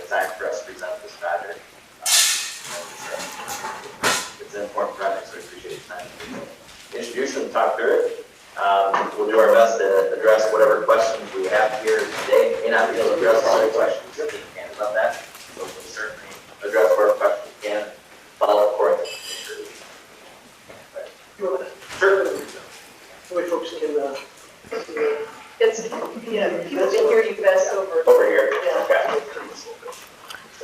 the time for us to present this project. It's an important project, so we appreciate your time. Introduce and talk through it. We'll do our best to address whatever questions we have here today. May not be able to address all the questions if we can about that, so we'll certainly address whatever questions we can. Follow accordingly. Sure. So way folks can yeah, people can hear you best over here. Yeah. Okay.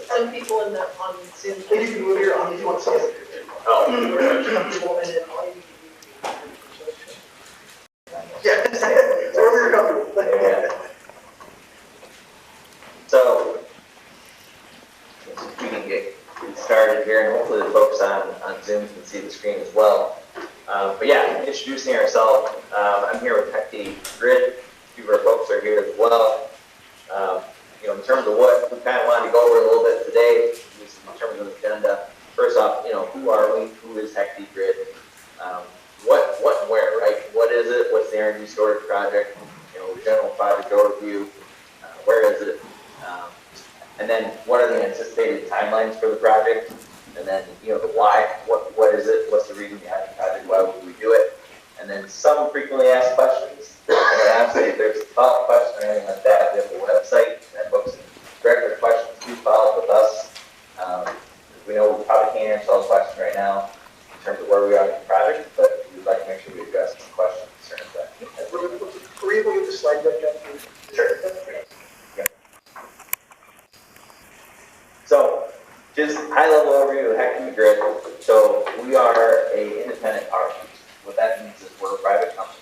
Some people on Zoom. you can move here on if you want to see it. Oh. Yeah, so wherever you're comfortable. Yeah. So we can get started here, and hopefully the folks on Zoom can see the screen as well. But yeah, introducing ourselves. I'm here with Atc Grid. A few of our folks are here as well. In terms of what we kind of wanted to go over a little bit today, in terms of the agenda. First off, who are we? Who is Atc Grid? What and where, right? What is it? What's the energy storage project? General project overview. Where is it? And then what are the anticipated timelines for the project? And then, the why. What is it? What's the reason behind the project? Why would we do it? And then some frequently asked questions. And obviously, if there's a follow-up question or anything like that, we have a website that folks can direct their questions to follow up with us. We know we probably can't answer all the questions right now in terms of where we are in the project, but we'd like to make sure we address some questions concerning that. Were you able to get the slide deck up? Sure. Yeah. So, just high-level overview of Atc Grid. So, we are an independent power producer. What that means is we're a private company.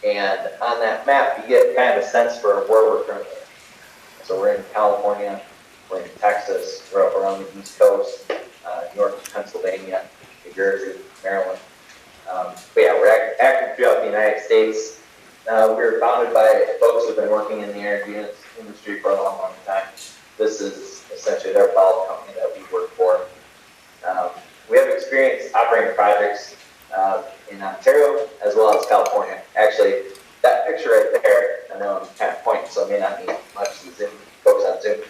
And on that map, you get kind of a sense for where we're currently. So, we're in California, we're in Texas, we're up around the East Coast, New York, Pennsylvania, New Jersey, Maryland. But yeah, we're active throughout the United States. We were founded by folks who've been working in the energy industry for a long, long time. This is essentially their follow company that we work for. We have experience operating projects in Ontario as well as California. Actually, that picture right there, I know I'm kind of pointing, so it may not mean much to Zoom, folks on Zoom.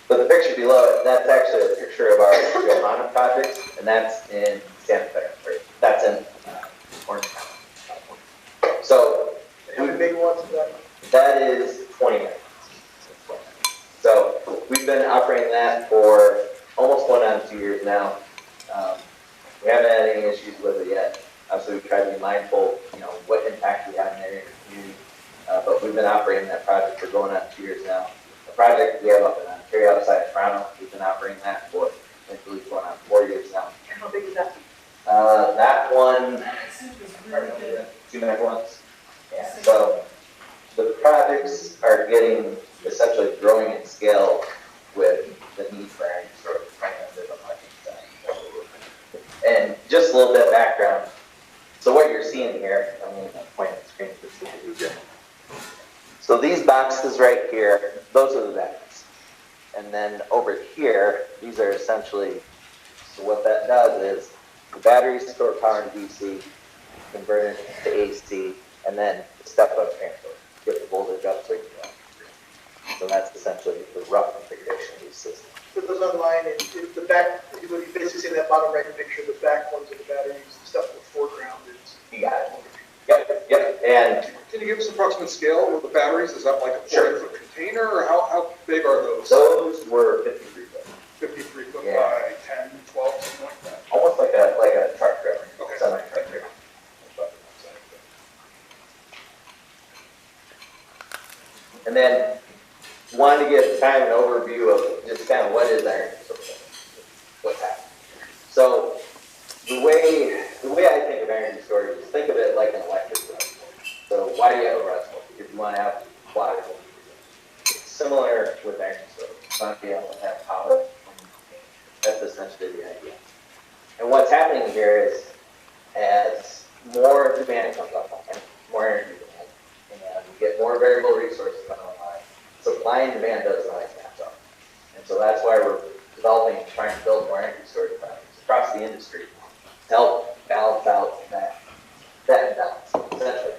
But the picture below it, that's actually a picture of our Johanna project, and that's in Santa Fe. Right? That's in Orange County. So, How many megawatts is that? that is 20 megawatts. So we've been operating that for almost 2 years now. We haven't had any issues with it yet. Obviously, we've tried to be mindful, what impact we have in the area community. But we've been operating that project for going on 2 years now. The project we have up in Ontario outside of Toronto, we've been operating that for, I believe, going on 4 years now. And how big is that? That one, 2 megawatts. Yeah. So the projects are getting essentially growing in scale with the need for energy storage. And just a little bit of background. So what you're seeing here, I'm going to point at the screen for you. So these boxes right here, those are the batteries. And then over here, these are essentially, so what that does is the batteries store power in DC, convert it to AC, and then step-up transfer, get the voltage up so you can run. So that's essentially the rough configuration of these systems. For those online, the back, you basically see that bottom right picture, the back ones of the batteries, the stuff in the foreground is. You got it. Yep. And can you give us an approximate scale of the batteries? Is that like a 40-foot container, or how big are those? those were 53 foot. 53 foot Yeah. by 10, 12, something like that. Almost like a truck trailer. Okay. Semi-truck trailer. And then wanted to give kind of an overview of just kind of what is energy storage, what's happening. So the way I think of energy storage is think of it like an electric motor. So why do you have a rust motor? Because you want to have water. It's similar with energy storage. You want to be able to have power. That's essentially the idea. And what's happening here is as more demand comes online, more energy demand, and we get more variable resources coming online, supply and demand doesn't always match up. And so that's why we're developing and trying to build more energy storage projects across the industry to help balance out that imbalance. Essentially,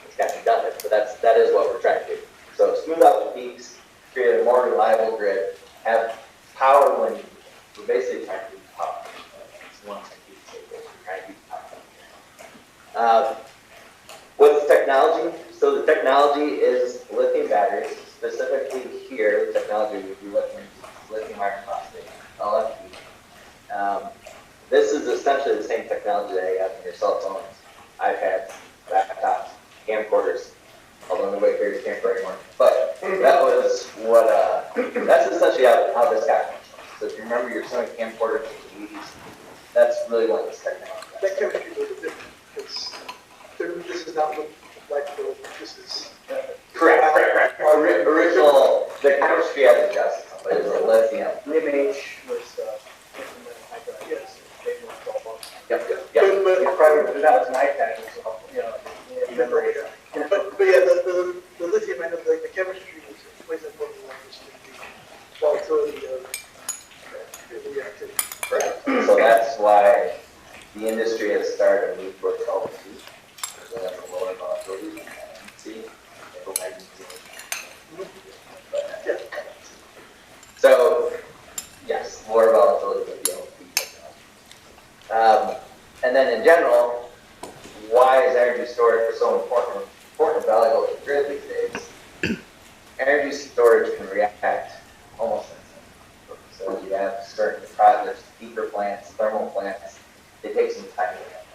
it's kind of redundant, but that is what we're trying to do. So smooth out the peaks, create a a more reliable grid, have power when we're basically trying to keep power. It's one thing to keep we're trying to keep power. What's the technology? So the technology is lithium batteries. Specifically here, the technology would be lithium iron phosphate, LFP. This is essentially the same technology that you have in your cell phones, iPads, laptops, camcorders, although nobody carries a camcorder anymore. But that was what, that's essentially how this got functional. So if you remember your Sony camcorder in the 80s, that's really what this technology is. That chemistry is a little different, because this is not like the, this is. Correct. Original, the chemistry has adjusted, but it's a lithium. The image was, yes, they were all about. Yep. But probably, that was an iPad as well, you know, memory. But yeah, the lithium, I know, like, the chemistry is plays an important role in the volatility of the reactivity. Correct. So that's why the industry has started to move towards solvent two. So that's a lower volatility than see nickel magnesium. Yeah. So yes, lower volatility would be LFP technology. And then in general, why is energy storage so important and valuable to the grid these days? Energy storage can react almost instantly. So you have certain projects, heater plants, thermal plants, they take some time to ramp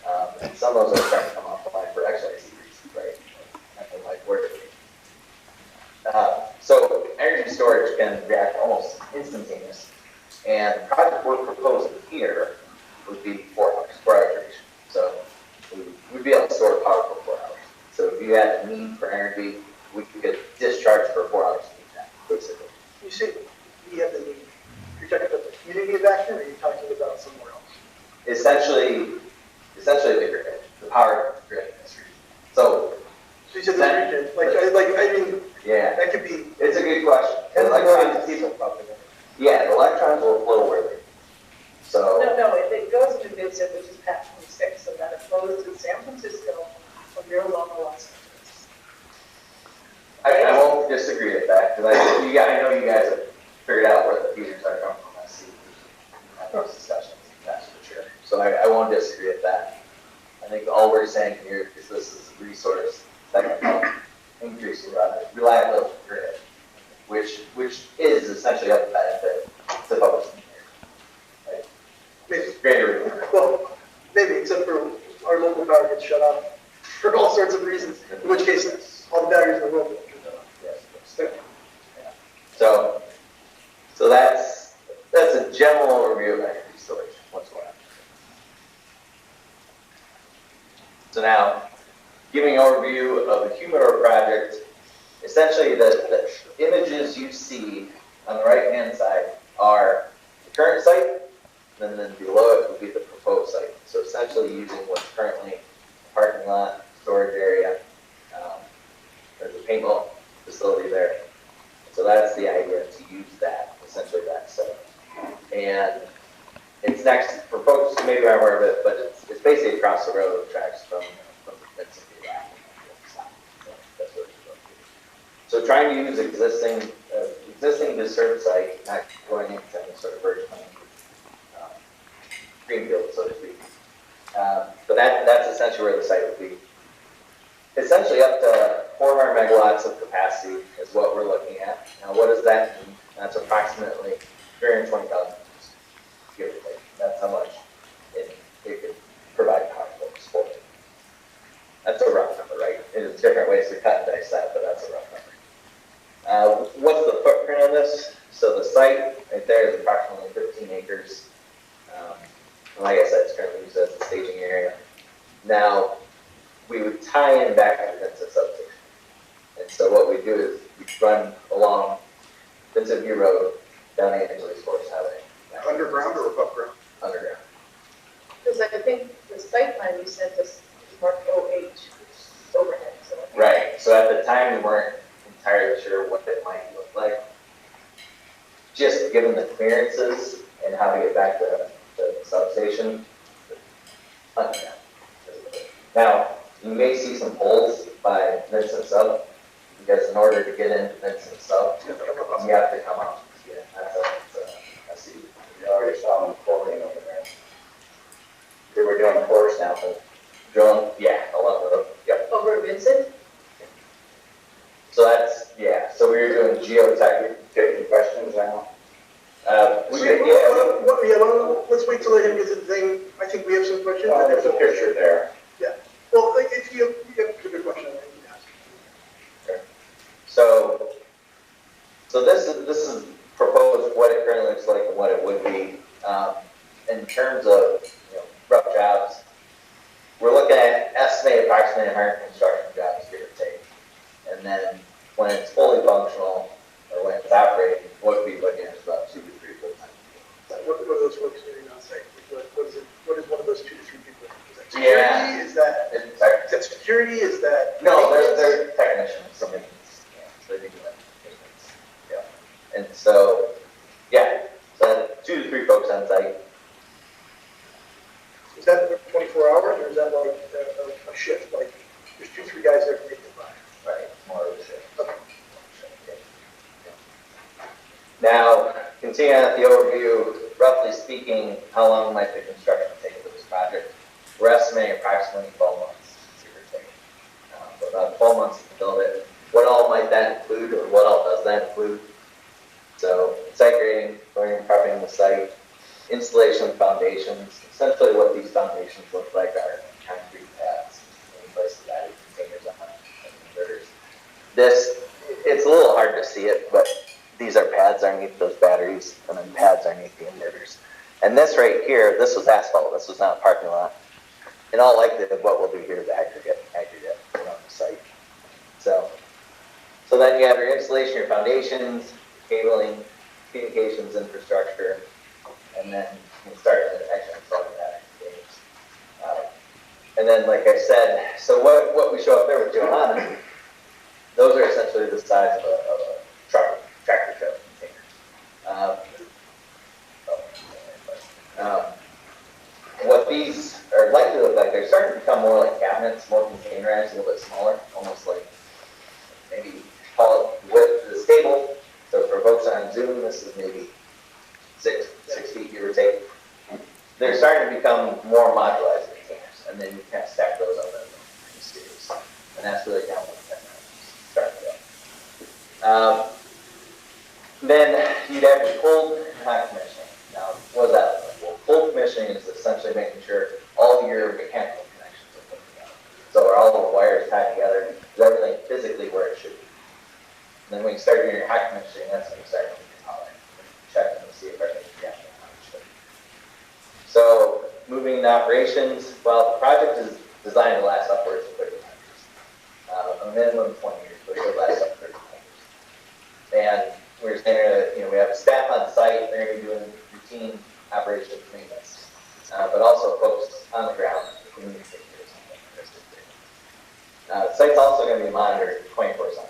up. And some of those are starting to come offline for XYZ reasons, right? Nothing like where to be. So energy storage can react almost instantaneously. And the project we're proposing here would be 4 hours, 4-hour duration. So we'd be able to store power for 4 hours. So if you had a need for energy, we could discharge for 4 hours to meet that, basically. You say we have the need, you're talking about the community of action, or are you talking about somewhere else? Essentially the grid, the power grid in this region. So So you said the region, I mean, yeah, that could be, it's a good question. And like, Electrons, people probably. yeah, the electrons will flow where they. So No, it goes to Midset, which is Pat 26, so that it flows to San Francisco from your local Los Angeles. I won't disagree with that, because I know you guys have figured out where the feeders are coming from. I see those discussions, that's for sure. So I won't disagree with that. I think all we're saying here is this is a resource that can help increase the reliability of the grid, which is essentially a benefit to folks in here. Right? maybe, Greater. well, maybe, except for our local power gets shut off for all sorts of reasons, in which case, all the batteries in the world get shut off. Yes. Yeah. So that's a general overview of energy storage. What's going on? So now, giving an overview of the Humidor project, essentially the images you see on the right-hand side are the current site, and then below it would be the proposed site. So essentially using what's currently a parking lot, storage area, there's a paintball facility there. So that's the idea, to use that, essentially that site. And it's next, for folks who maybe aren't aware of it, but it's basically across the railroad tracks from the Mississippi Valley. That's what it's going to be. So trying to use existing disturbed site, not going into any sort of virgin greenfield, so to speak. But that's essentially where the site would be. Essentially up to 400 megawatts of capacity is what we're looking at. Now what does that mean? That's approximately 320,000, give or take. That's how much it could provide power for us. That's a rough number, right? There's different ways to cut and dice that, but that's a rough number. What's the footprint on this? So the site right there is approximately 15 acres. Like I said, it's currently used as a staging area. Now, we would tie in back to Vincent substation. And so what we do is we run along Vincent View Road down to Angeles Forest Highway. Underground or above ground? Underground. Because I think the site plan you sent us is marked OH, overhead, so. Right, so at the time we weren't entirely sure what it might look like. Just given the clearances and how to get back to the substation, underground. Now, you may see some poles by Vincent Sub. because in order to get into Vincent Sub, you have to come up. Yeah, I see. You already saw them quoting over there. They were doing core sampling. Drilling, yeah, along the road, yep. Over at Vincent? So that's, yeah, so we were doing geotech. Taking questions now? We could, yeah. Let's wait till let him get to the thing. I think we have some questions. There's a picture there. Yeah. Well, like, if you have a good question, I think you can ask. Okay. So this is proposed what it currently looks like and what it would be. In terms of, rough jobs, we're looking at estimated approximately 100 construction jobs, give or take. And then when it's fully functional, or when it's operating, what we'd be looking at is about 2 to 3 full-time people. What are those folks doing on site? What is one of those 2 to 3 people? Is that security? Yeah. Is that security? Is that? No, they're technicians, so maintenance. Yeah, so they do maintenance. Yeah. And so, yeah, so 2 to 3 folks on site. Is that 24 hours or is that like a shift? Like there's 2, 3 guys there to make the fire? Right, more of a shift. Okay. Now, continuing at the overview, roughly speaking, how long might the construction take for this project? We're estimating approximately 12 months, give or take. So about 12 months to build it. What all might that include, or what all does that include? So, site grading, going and prepping the site, installation of foundations. Essentially what these foundations look like are concrete pads in places that containers on inverters. It's a little hard to see it, but these are pads underneath those batteries, and then pads underneath the inverters. And this right here, this was asphalt, this was not a parking lot. In all likelihood, what we'll do here is aggregate on the site. So then you have your installation, your foundations, cabling, communications infrastructure, and then you can start to actually install the batteries. And then, like I said, so what we show up there with Johanna, those are essentially the size of a tractor trailer container. What these are likely to look like, they're starting to become more like cabinets, more containerized, a little bit smaller, almost like maybe call it width the stable. So for folks on Zoom, this is maybe 6 feet, give or take. They're starting to become more modularized containers, and then you kind of stack those up in series. And that's really kind of what the technology starting to go. Then you'd have your cold and hot commissioning. Now, what does that look like? Well, cold commissioning is essentially making sure all your mechanical connections are put together. So are all the wires tied together? Is everything physically where it should be? And then when you start doing your hot commissioning, that's when you start doing your power. Checking to see if everything's together. So moving into operations, well, the project is designed to last upwards of 35 years. A minimum of 20 years, but it could last up to 35 years. And we're saying that, we have staff on site, they're going to be doing routine operations maintenance, but also folks on the ground to communicate or something. The site's also going to be monitored 24/7.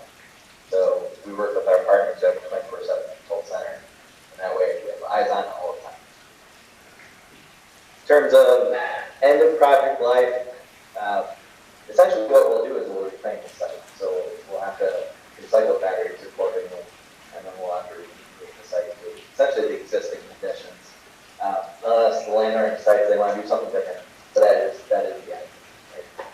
So we work with our partners at 24/7 control center, and that way we have eyes on it all the time. In terms of end of project life, essentially what we'll do is we'll reclaim the site. So we'll have to recycle batteries accordingly, and then we'll have to recreate the site to essentially the existing conditions. Unless the landowner decides they want to do something different, but that is the end. Right?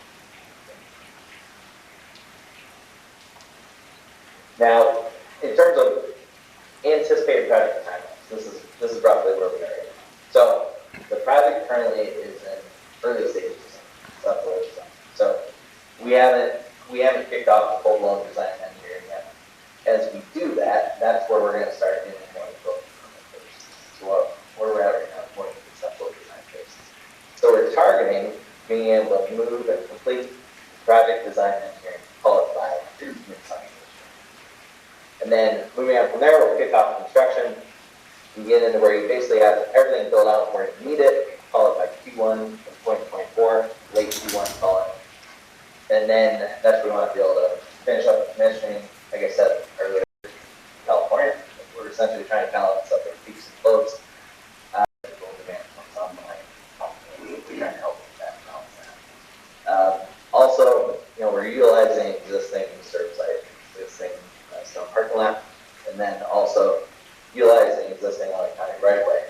Now, in terms of anticipated project timelines, this is roughly where we are right now. So the project currently is in early stages. So we haven't kicked off the full-blown design and engineering yet. As we do that, that's where we're going to start getting more input from the first. So where we're at right now is more conceptual design phase. So we're targeting being able to move and complete project design and engineering, call it by mid-summer. And then moving on from there, we'll kick off construction. You get into where you basically have everything built out where you need it, call it by Q1 of 2024, late Q1, call it. And then that's where we want to be able to finish up the commissioning. Like I said earlier, California, we're essentially trying to balance up their peaks and flows. Demand comes online. We're trying to help with that, balance that. Also, we're utilizing existing serve sites, existing also utilizing existing electronic right of way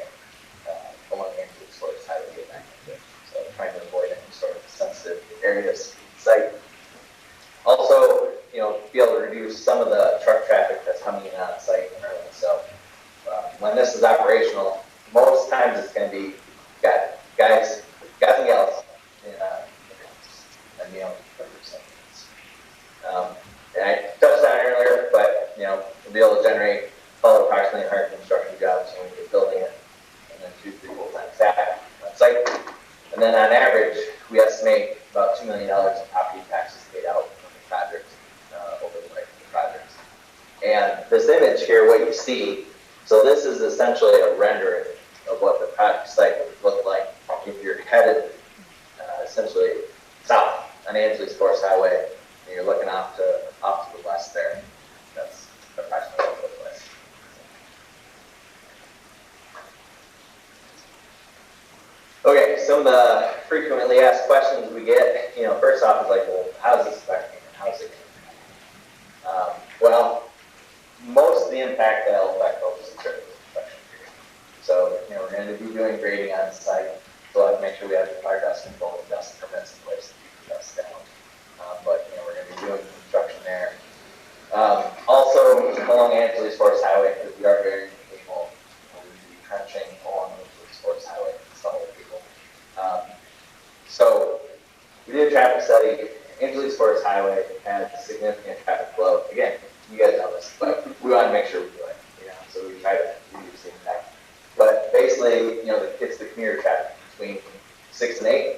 along the Angeles Forest Highway to get back into it. So trying to avoid any sort of sensitive areas in site. Also, be able to reduce some of the truck traffic that's coming in on site early. So when this is operational, most times it's going to be guys and gals in and and I touched on it earlier, but we'll be able to generate approximately 100 construction jobs when we get building it, and then 2-3 full-time staff on site. And then on average, we estimate about $2 million in property taxes paid out on the project over the life of the project. And this image here, what you see, so this is essentially a rendering of what the project site would look like if you're headed essentially south on Angeles Forest Highway, and you're looking off to the west there. That's approximately what it looks like. Okay, some of the frequently asked questions we get, first off is like, well, how is this affecting and how is it going to well, most of the impact that will affect folks is during the construction period. So, we're going to be doing grading on site, so we'll have to make sure we have fire dust control and dust permits in place to keep the dust down. But, we're going to be doing construction there. Also, along Angeles Forest Highway, because we are very capable, we'll be trenching along Angeles Forest Highway and some other people. So, we did a traffic study. Angeles Forest Highway had significant traffic flow. Again, you guys know this, but we want to make sure we do it. So we try to reduce the impact. But basically, it's the commuter traffic between 6 and 8,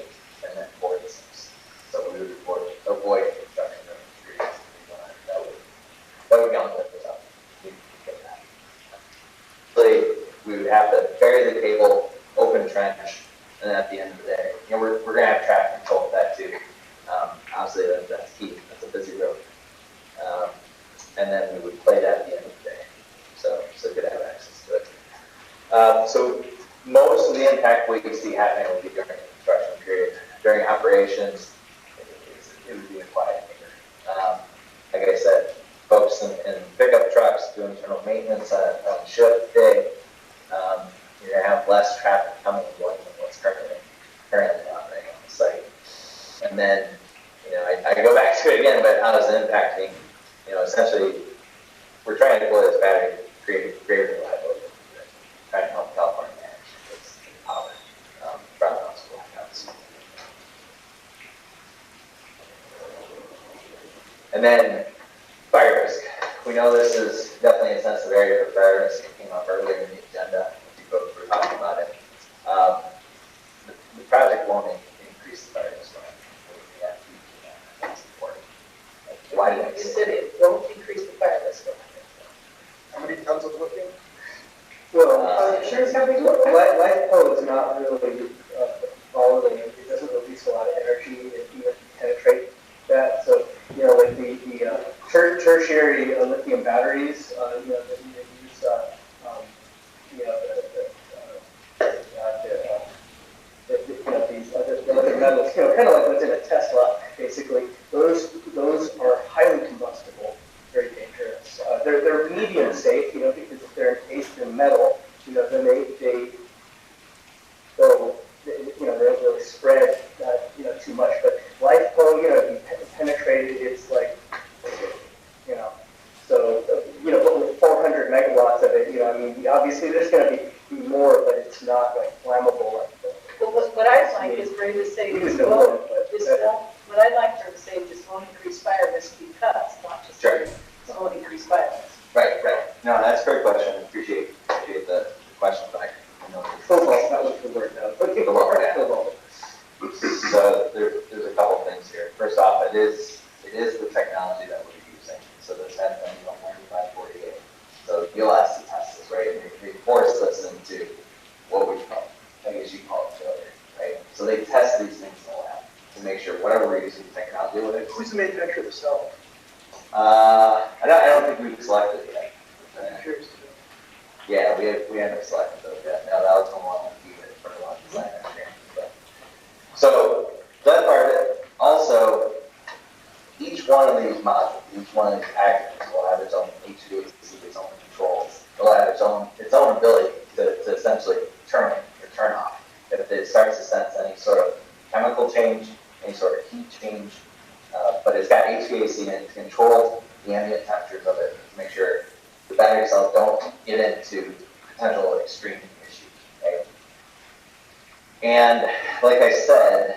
and then 4 to 6. So we would avoid construction periods. That would count this up. So we would have to bury the cable, open trench, and then at the end of the day, we're going to have traffic control with that too. Obviously, that's key. That's a busy road. And then we would play that at the end of the day. So we could have access to it. So most of the impact we see happening will be during the construction period. During operations, it would be a quiet meter. Like I said, folks in pickup trucks do internal maintenance on shift day. You're going to have less traffic coming and going than what's currently operating on the site. And then, I go back to it again, but how does it impact me? Essentially, we're trying to deploy this battery to create greater reliability. Trying to help California manage its power brownouts and blackouts. And then fire risk. We know this is definitely a sensitive area for fire risk. It came up earlier in the agenda. You folks were talking about it. The project won't increase the fire risk. That's important. Why did I You say said it won't increase the fire risk. How many tons of lithium? Well, insurance companies, LiFePO is not really volatile. It doesn't release a lot of energy if you penetrate that. So, like the tertiary lithium batteries, they use, these other metals, kind of like what's in a Tesla, basically. Those are highly combustible, very dangerous. They're medium safe, because if they're encased in metal, then they don't really spread, too much. But LiFePO, if you penetrate it, it's like, so, but with 400 megawatts of it, obviously there's going to be more, but it's not like flammable like Well, what I'd like is for you to say, what I'd like for her to say, this won't increase fire risk because, not just Sure. it won't increase fire risk. Right. No, that's a great question. Appreciate the question back. cobalt, that was the word. So there's a couple things here. First off, it is the technology that we're using. So this has been 9548. So you'll ask to test this, right? And they force us into what we call, I guess you call it failure, right? So they test these things in the lab to make sure whatever we're using technology with it. Who's the manufacturer of the cell? I don't think we've selected it yet. I'm curious to know. Yeah, we haven't selected those yet. Now that was one of the key for a lot of design engineering. So that part of it. Also, each one of these modules, each one of these packages will have its own HVAC, its own controls. own ability to essentially turn it or turn off. If it starts to sense any sort of chemical change, any sort of heat change, but it's got HVAC in it to control the ambient temperatures of it to make sure the battery cells don't get into potential extreme issues. Okay? And like I said,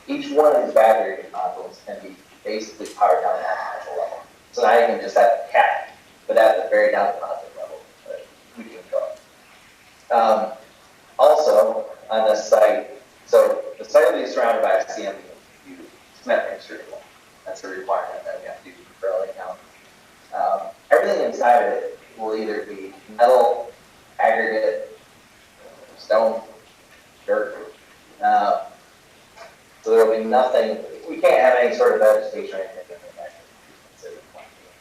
each one of these battery modules can be basically powered down to that module level. So now you can just have a cap, but at the very down module level, we can go. Also, on this site, so the site will be surrounded by a CMU, cement mixture tool. That's a requirement that we have to do for our account. Everything inside of it will either be metal, aggregate, stone, dirt. So there will be nothing, we can't have any sort of vegetation or anything in that.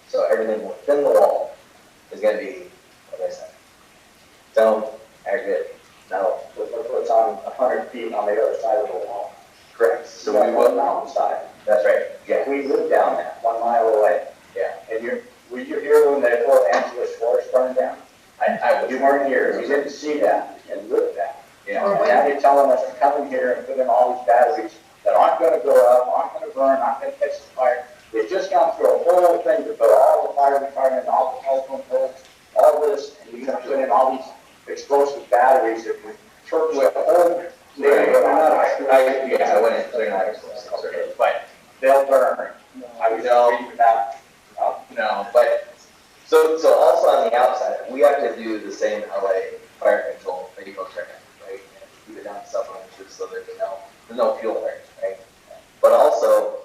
So everything within the wall is going to be, like I said, stone, aggregate, metal. What's on 100 feet on the other side of the wall. Correct. So we will will, mountainside. that's right, yeah. We live down there, 1 mile away. Yeah. And were you here when the Los Angeles forest burned down? You weren't here. You didn't see that and lived that. Yeah. And now you're telling us to come in here and put in all these batteries that aren't going to go up, aren't going to burn, aren't going to catch the fire. They've just gone through a whole thing to put all the fire department, all the telephone poles, all this, and you're going to put in all these explosive batteries that would church the whole neighborhood on fire. Yeah, I went in, they're not explosive, but They'll burn. I was reading that. no, but, so also on the outside, we have to do the same LA fire control that you go check in, right? And keep it down to several inches so there's no fuel there, right? But also,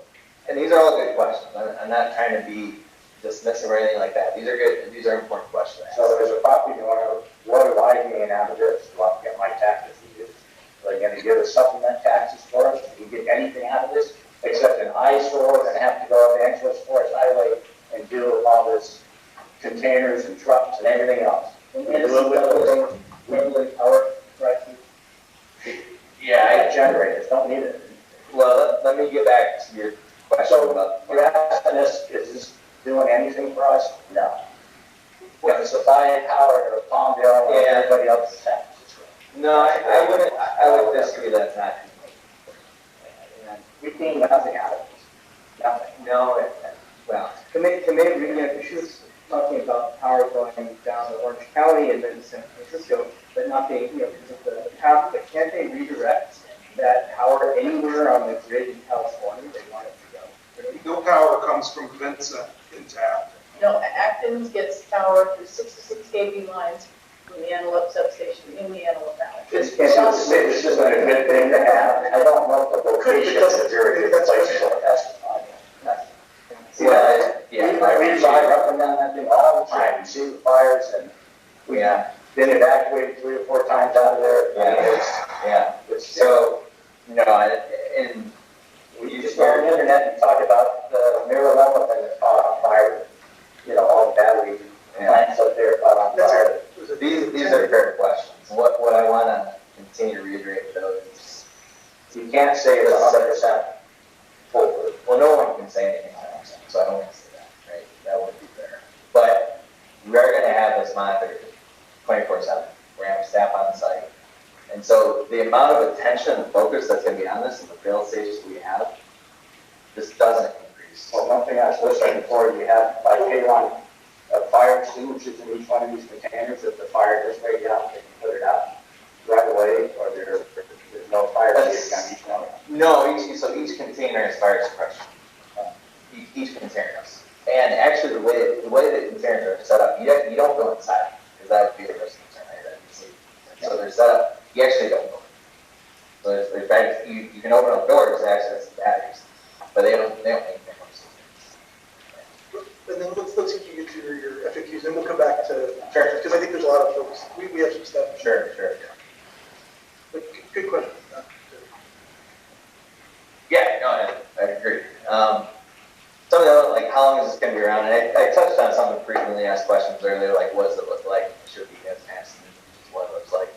and these are all good questions. I'm not trying to be dismissive or anything like that. These are good, these are important questions. So as a property owner, what do I gain out of this? Do I get my taxes reduced? Are they going to give us supplement taxes for us? Do we get anything out of this except an eyesore and have to go up the Angeles Forest Highway and deal with all this containers and trucks and everything else? And a little bit power prices. Yeah, Generators don't need it. well, let me get back to your question So about. you're asking us, is this doing anything for us? No. We're the supplying power to Palmdale and Yeah. everybody else's taxes. No, I would disagree that's not. We gain nothing out of this. Nothing. No, well, Can they, she was talking about power going down to Orange County and then to San Francisco, but not being, because of the path, but can't they redirect that power anywhere on the grid in California they want it to go? No power comes from Vincent into Acton. No, Acton gets power through 66 kV lines from the Antelope substation in the Antelope Valley. This isn't a good thing to have. I don't know if the location is very good place to testify. well, yeah, We drive up and down that thing all the time, we see the fires, and we've been evacuated 3 or 4 times out of there. It's So, no, and we just go on the internet and talk about the mirror level thing that's caught on fire. All the battery plants up there caught on fire. these are fair questions. What I want to continue to reiterate though is, You can't say it's 100% foolproof. well, no one can say anything 100%, so I don't want to say that, right? That wouldn't be fair. But we are going to have this monitored 24/7. We're going to have staff on site. And so the amount of attention and focus that's going to be on this and the fail safes we have, this doesn't increase. Well, one thing I was listening for, you have like K1 fire extinguishers in each one of these containers. If the fire does break out, they can put it out right away, or there's no fire safety on each one of them. No, each container is fire suppression. Each container does. And actually, the way the containers are set up, you don't go inside, because that would be a risk concern. Right? So they're set up, you actually don't go. So there's bags, you can open up doors to access the batteries, but they don't make them. And then let's get you to your FAQs, and we'll come back to, Sure. because I think there's a lot of folks, we have some stuff. Sure. But good question. Yeah, no, I agree. Some of the, like, how long is this going to be around? And I touched on some of the frequently asked questions earlier, like, what does it look like? Should we get past what it looks like?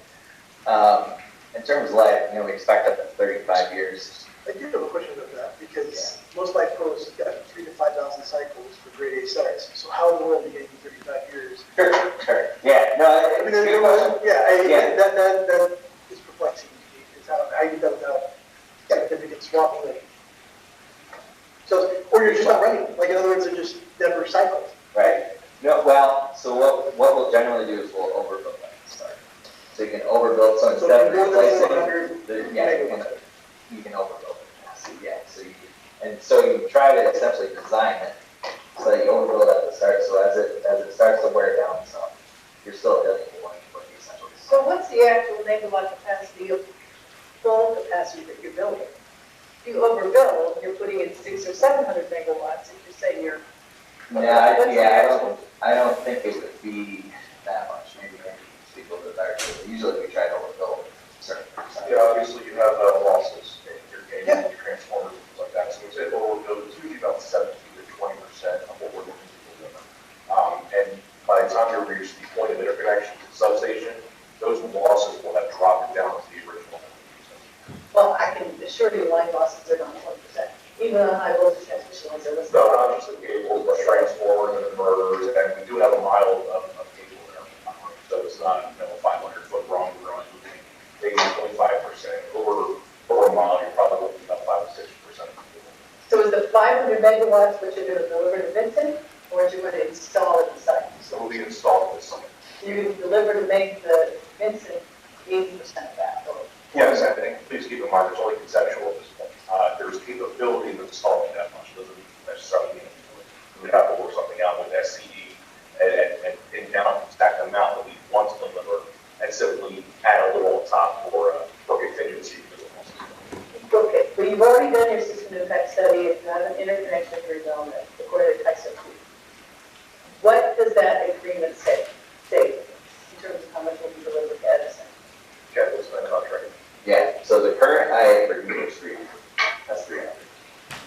In terms of life, we expect up to 35 years. I do have a question about that, because most life pros have got 3,000 to 5,000 cycles for grade A sites. So how in the world are you getting 35 years? Sure. Yeah, no, I mean, it's a good question. yeah, Yeah. that is perplexing to me, is how you done without significant swapping. So, or you're just not running, like, in other words, they're just never cycled. Right. No, well, so what we'll generally do is we'll overbuild that to start. So you can overbuild, so instead of more than replacing, 400 you can overbuild it. So, yeah, so you try to essentially design it so that you overbuild at the start, so as it starts to wear down, so you're still hitting what you essentially. So what's the actual megawatt capacity of full capacity that you're building? If you overbuild, you're putting in 600 or 700 megawatts, if you're saying you're. I don't think it would be that much, maybe people that are, usually we try to overbuild a certain percent. Yeah, obviously you have losses in your game, your transformers, and things like that. So we say, well, it's usually about 17 to 20% of what we're looking to deliver. And by the time you reach the point of interconnection to the substation, those losses will have dropped down to the original. Well, I can assure you line losses are not 20%, even on high voltage transmission lines are less. No, not just the cables, but transformers and inverters, and we do have a mile of cable there. So it's not, a 500-foot wrong run, maybe 25%. Over a mile, you're probably looking at about 5 to 6%. So is the 500 megawatts what you're going to deliver to Vincent, or are you going to install at the site? So we'll be installed at some. So you're going to deliver to make the Vincent 80% of that, or? Yes, I think, please keep in mind, it's only conceptual at this point. There's capability of installing that much, doesn't necessarily mean we would have to work something out with SCE and pin down the exact amount that we want to deliver and simply add a little on top for contingency. Okay, but you've already done your system impact study, if you have an interconnection agreement according to Type 2. What does that agreement say in terms of how much will be delivered to Edison? Capital spend contract. Yeah, so the current IA for New Street, that's 300.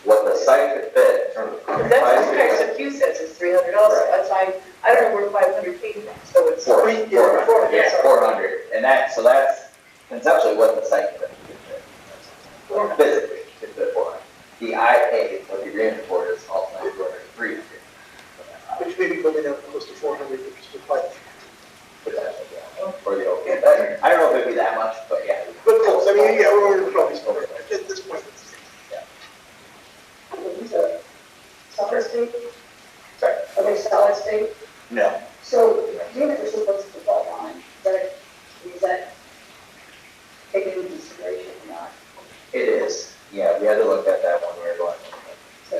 What the site could fit in terms of. Because that's what Type Q says is 300 also, Right. that's why, I don't know where 500 came from, so it's. 400, yeah, 400, and that's conceptually what the site could fit. 400. Physically, could fit 400. The IA, what the agreement for is ultimately 300. Which may be building up close to 400, which is quite. Potentially, yeah, for the okay. I don't know if it'd be that much, but yeah. But close, I mean, yeah, we're probably smaller, at this point. These are solid state, Sorry. are they solid state? No. So, unit are supposed to fall line, is that taken into consideration or not? It is. Yeah, we had to look at that when we were going. So,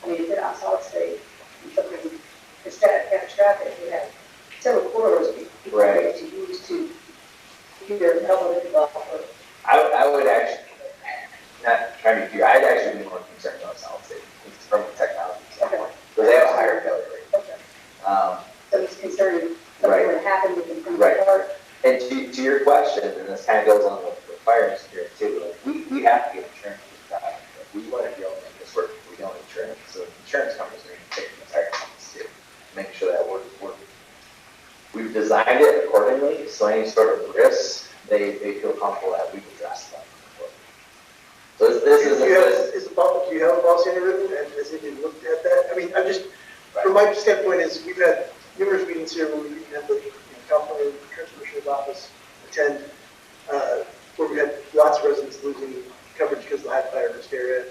I mean, if they're not solid state, and something is catastrophic, we have several corridors people Right. to use to either help with the develop or. I would actually, not trying to be clear, I'd actually be more concerned about solid state from a technology standpoint, because they have a higher failure rate. Okay. So it's concerning Right. something would happen with the Right. part. And to your question, and this kind of goes on with fire engineering too, like we have to get insurance for the product. Like, we want to be able to make this work if we don't insure it. So insurance companies are going to take the entire companies too, make sure that we're we've designed it accordingly, so any sort of risks, they feel comfortable that we've addressed them. So this is Do you have a policy in written, and has it been looked at that? I mean, I'm just, from my standpoint is, we've had numerous meetings here where we had the California Commissioner's Office attend, where we had lots of residents losing coverage because of the high fire risk area,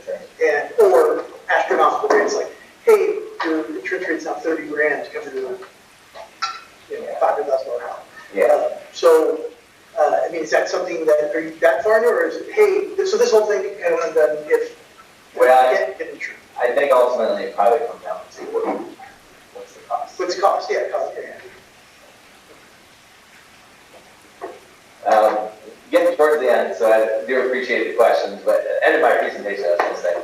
and, or astronomical rates, like, hey, your insurance rate's now 30 grand to cover your, $500,000 house. Yeah. So, I mean, is that something that, are you that far into, or is it, hey, so this whole thing can kind of undone if Well, you can't get insurance? I think ultimately it probably comes down to what's the cost. What's the cost? Yeah, cost, yeah. Getting towards the end, so I do appreciate the questions, but at the end of my presentation, I was going to say,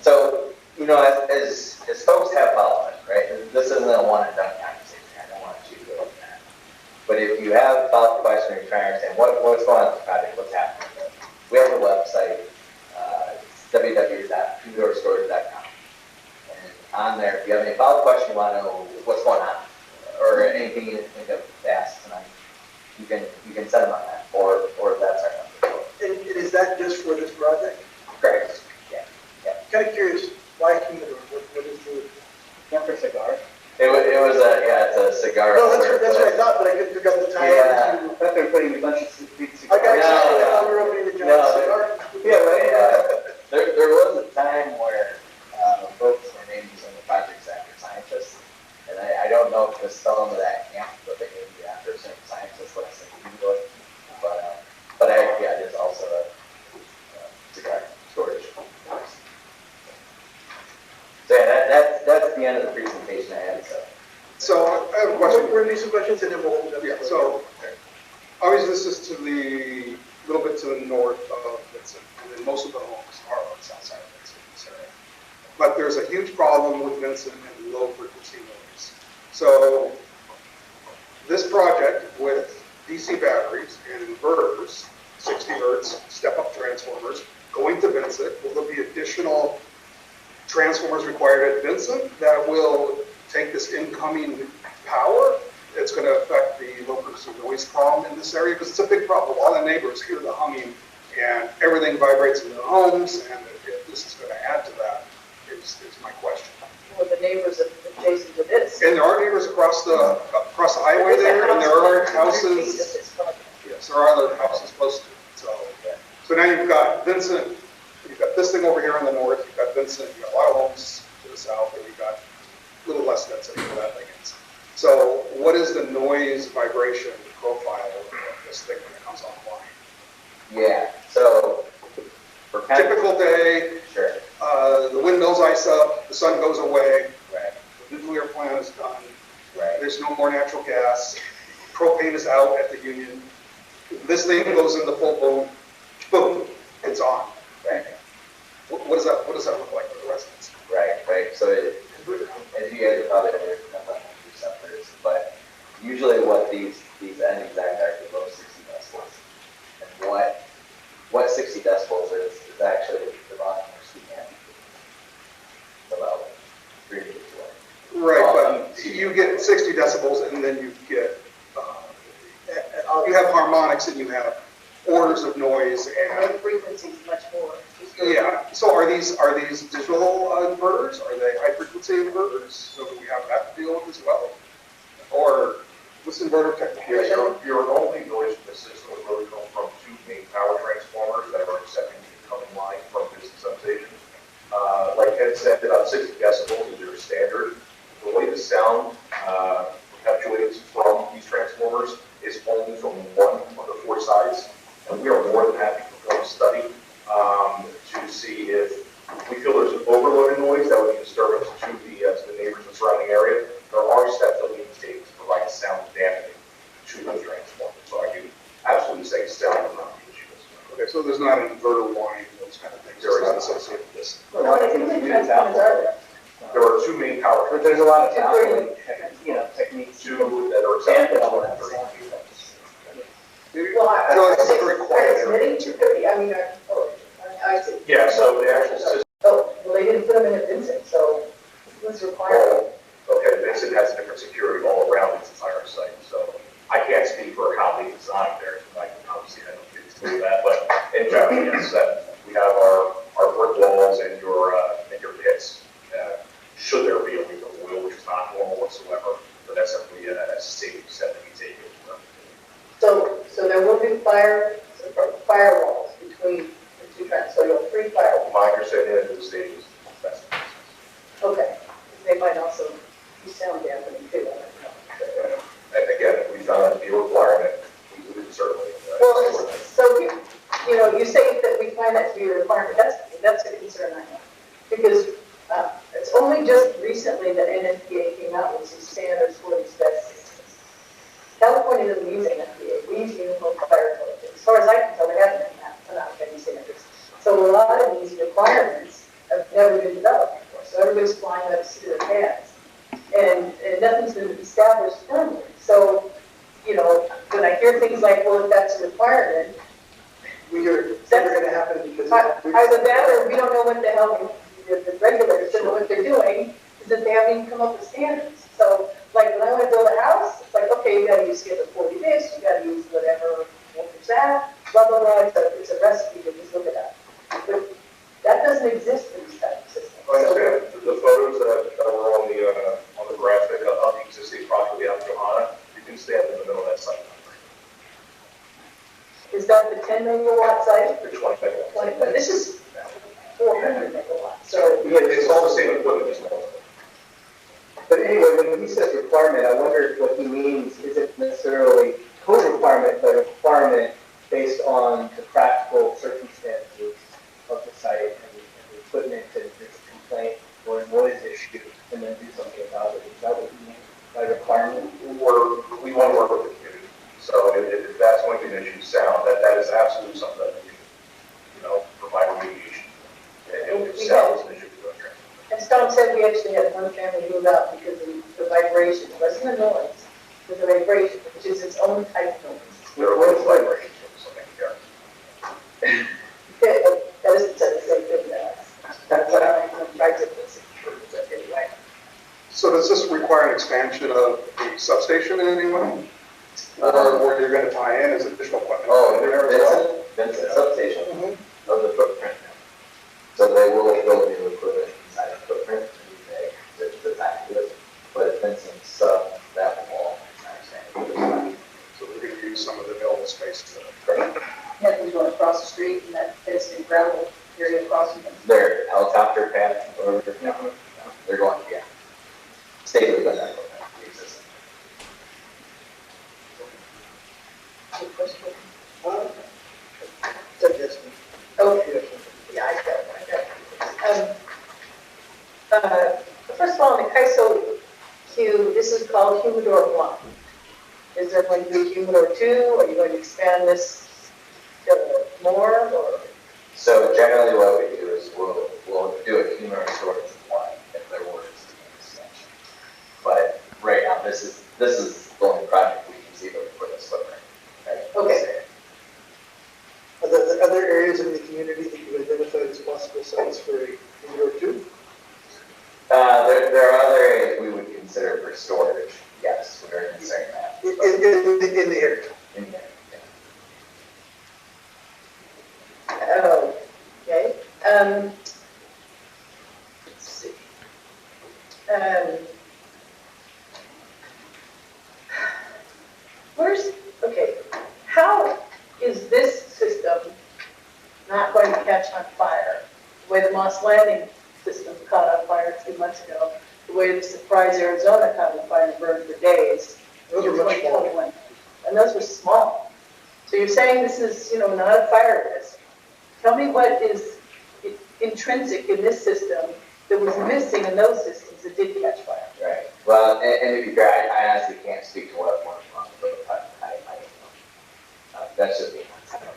so, as folks have followed, right, this isn't a one and done conversation. I don't want you to go with that. But if you have follow-up question or you're trying to understand what's going on with the project, what's happening, we have a website, it's www.tudorstorage.com. And on there, if you have any follow-up question, you want to know what's going on, or anything you think of to ask tonight, you can send them on that, or that's our number. And is that just for this project? Correct. Yeah. Kind of curious, why Humidor? What is the? Not for cigars. It's a cigar. No, that's what I thought, but I couldn't figure out the time. Yeah. I thought they were putting a bunch of big I got cigars. excited, I thought we were opening the No, giant cigar. Yeah, right. There was a time where, folks were named using the projects after scientists. And I don't know if this fell into that camp, but they named you after a certain scientist, like St. Louis. But yeah, there's also a cigar storage. So yeah, that's the end of the presentation I had, so. So I have a question. We're gonna do some questions and then we'll open it up. Yeah, so obviously this is to the, little bit to the north of Vincent, and then most of the homes are on the south side of Vincent, in this area. But there's a huge problem with Vincent and low frequency noise. So this project with DC batteries and inverters, 60 hertz step-up transformers, going to Vincent, will there be additional transformers required at Vincent that will take this incoming power? It's going to affect the low frequency noise problem in this area, because it's a big problem. All the neighbors hear the humming and everything vibrates in their homes, and if this is going to add to that is my question. Well, the neighbors adjacent to this. And there are neighbors across the highway there, and there are houses, yes, there are other houses close to it. So now you've got Vincent, you've got this thing over here on the north, you've got Vincent, you've got a lot of homes to the south, and you've got a little less density where that thing is. So what is the noise vibration profile of this thing when it comes online? Yeah, so for kind of, Typical day, sure, the windmills ice up, the sun goes away, right, the nuclear plant is done, right. there's no more natural gas, propane is out at the union, this thing goes into full bloom, boom, it's on. Right, What does that look like for the residents? right. So as you guys are probably aware, receptors, but usually what these end exact are below 60 decibels. And what 60 decibels is actually the volume we're speaking at. About 3 meters away. Right, but you get 60 decibels and then you get, you have harmonics and you have orders of noise And and, the frequency is much more. yeah. So are these digital inverters? Are they high frequency inverters? So do we have that to deal with as well? Or what's inverter technology? Your only noise in the system would really come from two main power transformers that are accepting the incoming line from business substation. Like Ed said, about 60 decibels is your standard. The way the sound perpetuates from these transformers is only from one of the 4 sides. And we are more than happy to perform a study to see if we feel there's an overloaded noise that would be disturbance to the neighbors in the surrounding area. There are steps that we can take to provide sound dampening to those transformers. So I do absolutely say sound is not the issue. Okay, so there's not an inverter line, those kind of things. There is It's not not. associated with this. A lot of things we do Transformers are there. There are 2 main power But there's a lot of Temporary. techniques. 2 that are Dampen accepted. all that sound. Well, I No, it's think very quiet it's area. 230, I mean, I see. Yeah, so the actual system, Oh, well, they didn't put them in at Vincent, so what's required? okay, Vincent has different security all around its entire site. So I can't speak for how they designed theirs. I can obviously, I don't think it's do that, but in general, yes, that we have our brick walls and your pits. Should there be a leak of oil, which is not normal whatsoever, but that's simply a safety step that we take. So there will be firewalls between the 2 trends, so you'll have 3 firewalls. My understanding is the state is best. Okay, they might also be sound dampening too. And again, if we found that to be a requirement, we would certainly. Well, so you say that we find that to be a requirement, that's a concern I have. Because it's only just recently that NFPA came out with some standards for these best systems. California doesn't use NFPA, we use uniform fire code. As far as I can tell, they haven't come out with any standards. So a lot of these requirements have never been developed before. So everybody's flying by the seat of their pants. And nothing's been established firmly. So, when I hear things like, well, if that's a requirement, We hear it's never gonna happen because. either that or we don't know what the hell the regulators don't know what they're doing, is that they haven't even come up with standards. So, like, when I want to build a house, it's like, okay, you gotta use schedule 40 this, you gotta use whatever, that, blah, blah, blah, it's a recipe, to just look it up. But that doesn't exist in these type of systems. I understand. The photos that were on the graphic of the existing project we have in Johanna is that the 10 megawatt site? There's 25. 20, but this is 400 megawatts, so. Yeah, it's all the same equipment, just multiple. But anyway, when he says requirement, I wonder what he means. Is it necessarily code requirement, but a requirement based on the practical circumstances of the site and the equipment, and if there's a complaint or a noise issue, and then do something about it? Is that what you mean by requirement? We want to work with the community. So if that's going to be an issue, sound, that is absolutely something that we can, provide remediation. And if sound is an issue, we go address it. And Stone said we actually had one family move out because of the vibration. It wasn't a noise, it was a vibration, which is its own type of noise. There are lots of vibrations, so thank you, Karen. That doesn't say the same thing to us. That's what I'm trying to listen to anyway. So does this require an expansion of the substation in any way? Or you're going to tie in as additional equipment? Vincent substation of the footprint. So they will build new equipment inside the footprint to tie to it, but Vincent's sub, that wall, So we're going to use some of the available space to. Yeah, we go across the street and that is in gravel area across from them. their helicopter pad, or, they're going, yeah. Stay with that footprint, existing. Any question? Yes. Okay. Yeah, I got it. First of all, in the KISO queue, this is called humidor 1. Is there going to be humidor 2? Are you going to expand this to more? Or? So generally what we do is we'll do a humidor storage one if there were to be an extension. But right now, this is the only project we can see for this footprint. Right? Okay. Are there other areas in the community that you identified as possible sites for a indoor two? There are other areas we would consider for storage. Yes, we're considering that. In the area? In there, Okay. Let's see. Okay, how is this system not going to catch on fire? The way the Moss Landing system caught on fire 2 months ago, the way the Surprise Arizona caught on fire and burned for days. Those are much smaller. 2021. And those were small. So you're saying this is, not a fire risk. Tell me what is intrinsic in this system that was missing in those systems that did catch fire. Right. Well, and to be fair, I honestly can't speak to what one month, but I don't know. That's just me. I don't know.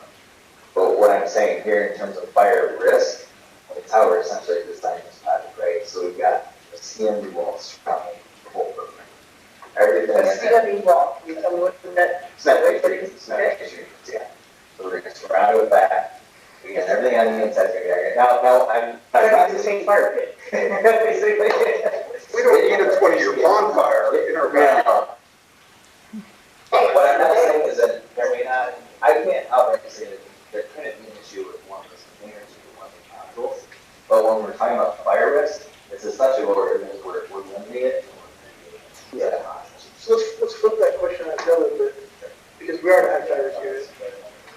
But what I'm saying here in terms of fire risk, it's how we're essentially designing this project, right? So we've got a CMD wall surrounding the whole footprint. Everything. A CME wall, you tell me what that. It's not yeah. So we're going to surround it with that. We got everything on the inside. Now, I'm not the same fire pit. Basically. We don't need a 20-year bonfire in our backyard. What I'm not saying is that there may not, I can't outright say that there couldn't be an issue with one of those containers or one of the modules. But when we're talking about fire risk, it's essentially what we're doing is we're limiting it. Yeah. So let's flip that question on its head a little bit, because we are on fire here.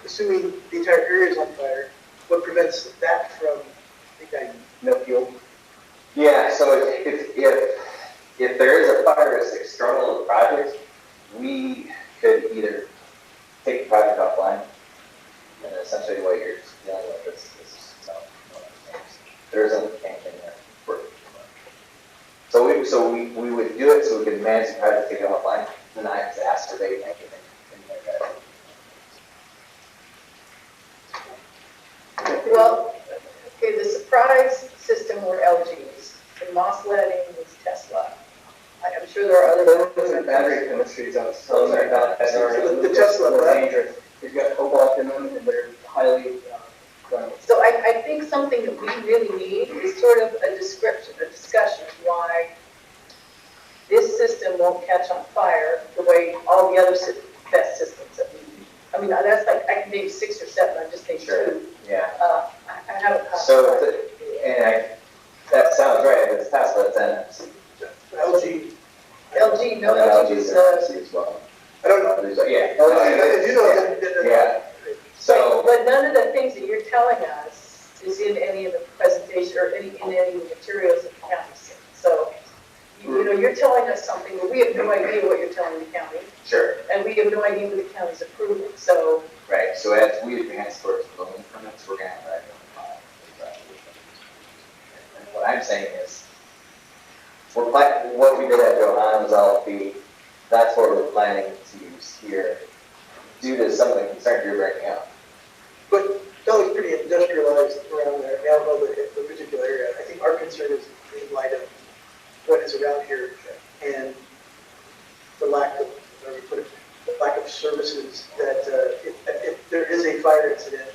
Assuming the entire area is on fire, what prevents that from igniting? No fuel. Yeah, so if there is a fire risk external to the project, we could either take the project offline, and essentially what you're dealing with is one of the things. There isn't anything there for it. So we would do it so we could manage the project, take it offline, and not exacerbate anything. Well, okay, the Surprise system were LGs, the Moss Landing was Tesla. I'm sure there are other. Those are battery chemistries on Those are not- The Tesla, right? dangerous. You've got cobalt in them, and they're highly flammable. So I think something that we really need is sort of a description, a discussion of why this system won't catch on fire the way all the other best systems that we use. I mean, that's like, I can name 6 or 7, I'm just naming 2. Yeah. I haven't. That sounds right. If it's Tesla, it's NMC. LG. LG, no, LG is, NMC as well. I don't know. Yeah. I do know that. Yeah. So, But none of the things that you're telling us is in any of the presentation or in any of the materials that the county's seen. So, you know, you're telling us something, but we have no idea what you're telling the county, sure, and we have no idea what the county's approving, so. right, so as we advance towards building permits, we're gonna have that. And what I'm saying is, what we did at Johannes LP, that's what we're planning to use here, due to some of the concerns you're bringing up. But Delhi's pretty industrialized around there. I don't know the particular area. I think our concern is in light of what is around here and the lack of, how do we put it, the lack of services that if there is a fire incident,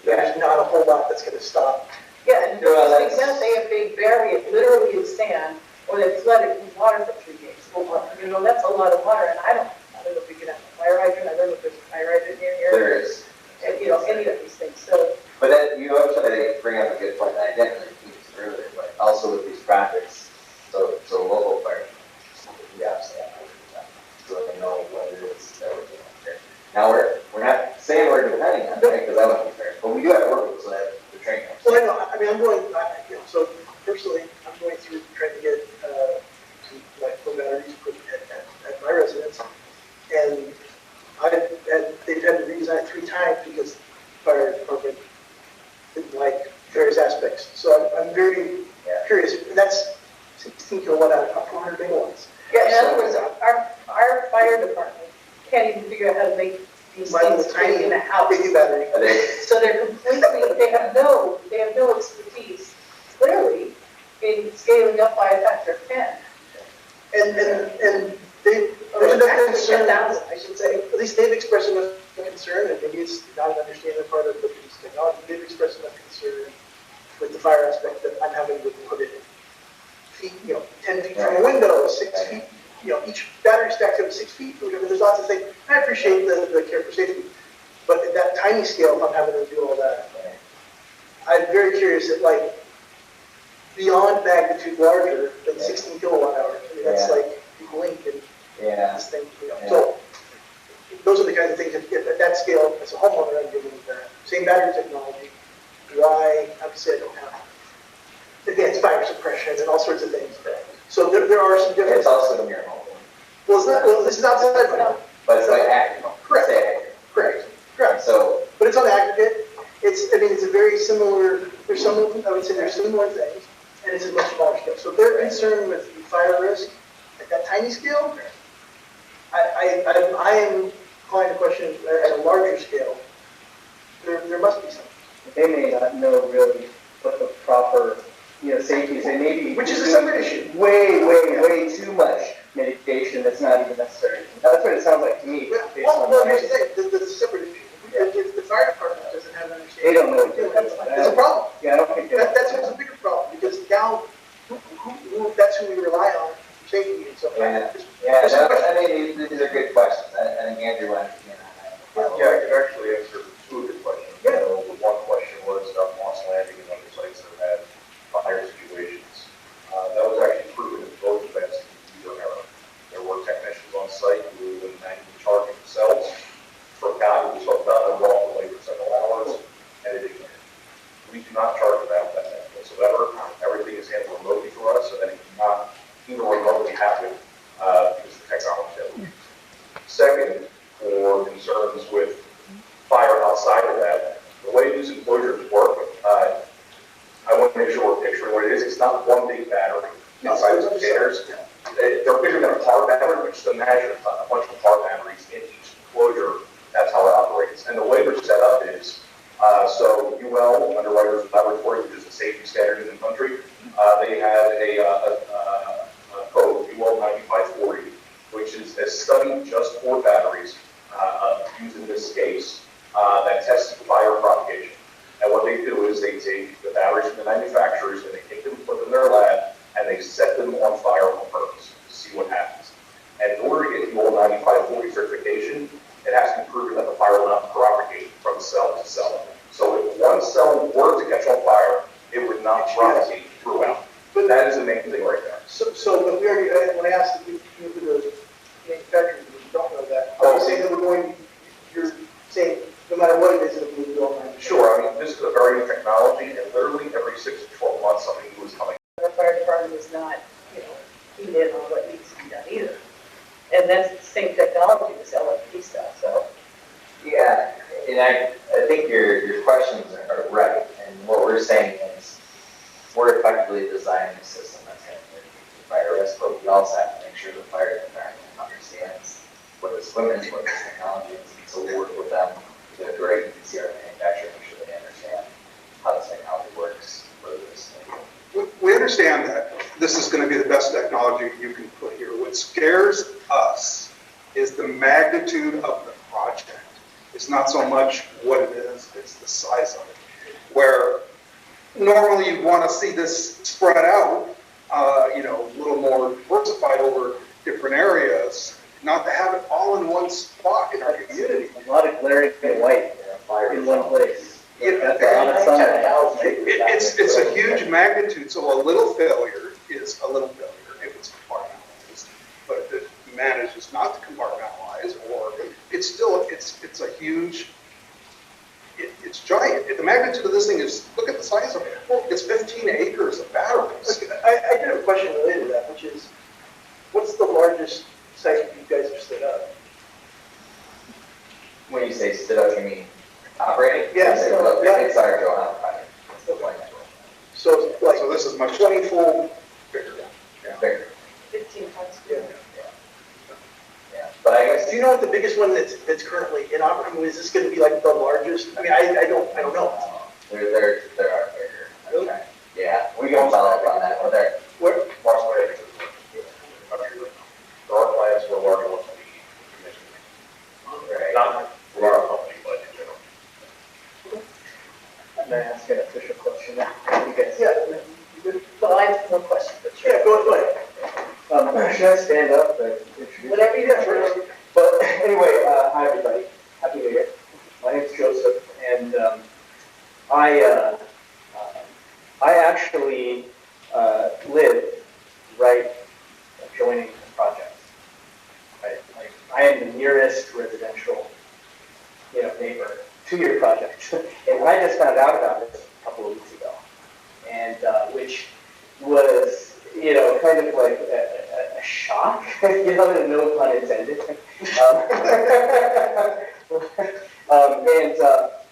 there's not a whole lot that's going to stop. Yeah, and to extent they bury it literally in sand, or they flood it with water for 3 days. Well, you know, that's a lot of water, and I don't know if we can have a fire hydrant, I don't know if there's a fire hydrant near here. There is. And, you know, any of these things, so. But then you actually bring up a good point that I didn't really use earlier, but also with these projects, so local fire, we obviously have to do that, so they know what it is that we're doing here. Now, we're not saying we're depending on it, because that would be fair, but we do have work with, so that the training. Well, I know. I mean, I'm going, you know, so personally, I'm going through trying to get some like batteries put at my residence, and they've had to redesign it 3 times because the fire department didn't like various aspects. So I'm very curious. And that's 16 kilowatt out of 400 megawatts. Yeah, in other words, our fire department can't even figure out how to make these My little things tiny in a house. baby battery. So they're completely, they have no expertise, clearly, in scaling up by a factor of 10. And they, there's enough concern, I should say, at least they've expressed enough concern, and maybe it's not an understanding part of the piece of technology, they've expressed enough concern with the fire aspect that I'm having to put it feet, 10 feet from a window, 6 feet, each battery stacks up 6 feet, whatever. There's lots of things. And I appreciate the care for safety, but at that tiny scale, if I'm having to do all that, I'm very curious that, like, beyond magnitude larger than 16 kilowatt hours. I mean, that's like Blink and this thing, So those are the kinds of things that at that scale, as a homeowner, I'm dealing with that. Same battery technology. Why, obviously, I don't have advanced fire suppression and all sorts of things. So there are some differences. It's also near home. Well, it's not, this is outside my home. But it's like active home. Correct. So, But it's on aggregate. It's a very similar, I would say there's similar things, and it's a much smaller scale. So if they're concerned with the fire risk at that tiny scale, I am inclined to question at a larger scale, there must be something. They may not know really what the proper, safety is. They may be Which is a separate issue. way too much mitigation that's not even necessary. That's what it sounds like to me. based on Well, my- here's the thing, that's a separate issue. If the fire department doesn't have an They don't know. understanding, that's a problem. Yeah, I don't think That's a bigger problem, because now, that's who we rely on for safety, and so. these are good questions, I think Andrew went, Yeah, I could actually answer 2 of your questions. One question was about Moss Landing and other sites that had fire situations. That was actually proven in both events to be user error. There were technicians on site who were manually charging themselves for a guy who was hooked up and walked away for several hours, and it didn't. We do not charge about that whatsoever. Everything is handled remotely for us, so that it cannot even remotely happen because of the technology that we use. Second, for concerns with fire outside of that, the way these enclosures work, I want to make sure we're picturing what it is. It's not one big battery outside the containers. They're bigger than a car battery, but just imagine a bunch of car batteries in each enclosure. That's how it operates. And the way they're set up is, so UL, Underwriters Laboratory, which is a safety standard in the country, they had a code, UL 9540, which is a study just for batteries, used in this case, that tests fire propagation. And what they do is they take the batteries from the manufacturers and they take them, put them in their lab, and they set them on fire on purpose to see what happens. And in order to get UL 9540 certification, it has to be proven that the fire will not propagate from cell to cell. So if one cell were to catch on fire, it would not propagate throughout. But that is the main thing right there. So, but we already, when I asked if you knew who the manufacturers, we don't know that. Are you saying that you're saying that's the same technology, this LFP stuff, so. Yeah, and I think your questions are right, and what we're saying is, we're effectively designing a system that's going to mitigate the fire risk, but we also have to make sure the fire department understands what this equipment is, what this technology is, and so we work with them, to a great PCR manufacturer, make sure they understand how this technology works for this. We understand that this is going to be the best technology you can put here. What scares us is the magnitude of the project. It's not so much what it is, it's the size of it. Where normally you'd want to see this spread out, a little more diversified over different areas, not to have it all in one spot in our community. A lot of glaring white in one place. That's a lot of sunlight. It's a huge magnitude, so a little failure is a little failure if it's compartmentalized. But if it manages not to compartmentalize, or it's still, it's a huge, it's giant. The magnitude of this thing is, look at the size of it. It's 15 acres of batteries. I did have a question related to that, which is, what's the largest site you guys have stood up? When you say stood up, you mean operating? Yeah, It's our Johanna project. It's the one. So like So this is much 20-fold bigger. Bigger. 15 times. Yeah, but I guess, Do you know what the biggest one that's currently in operation? I mean, is this going to be like the largest? I mean, I don't know. there are bigger. Okay. Yeah, we can follow up on that, but there, Where? Marshall, our plans we're working with the commission. Not for our company, but in general. I'm going to ask an official question now. You guys. Yeah. Well, I have one question, but sure. Yeah, go ahead. Should I stand up and introduce? Whatever you do. But anyway, hi everybody. Happy New Year. My name's Joseph, and I actually live right adjoining the project. Right? Like, I am the nearest residential, neighbor to your project, and I just found out about this a couple of weeks ago, and which was, kind of like a shock, no pun intended.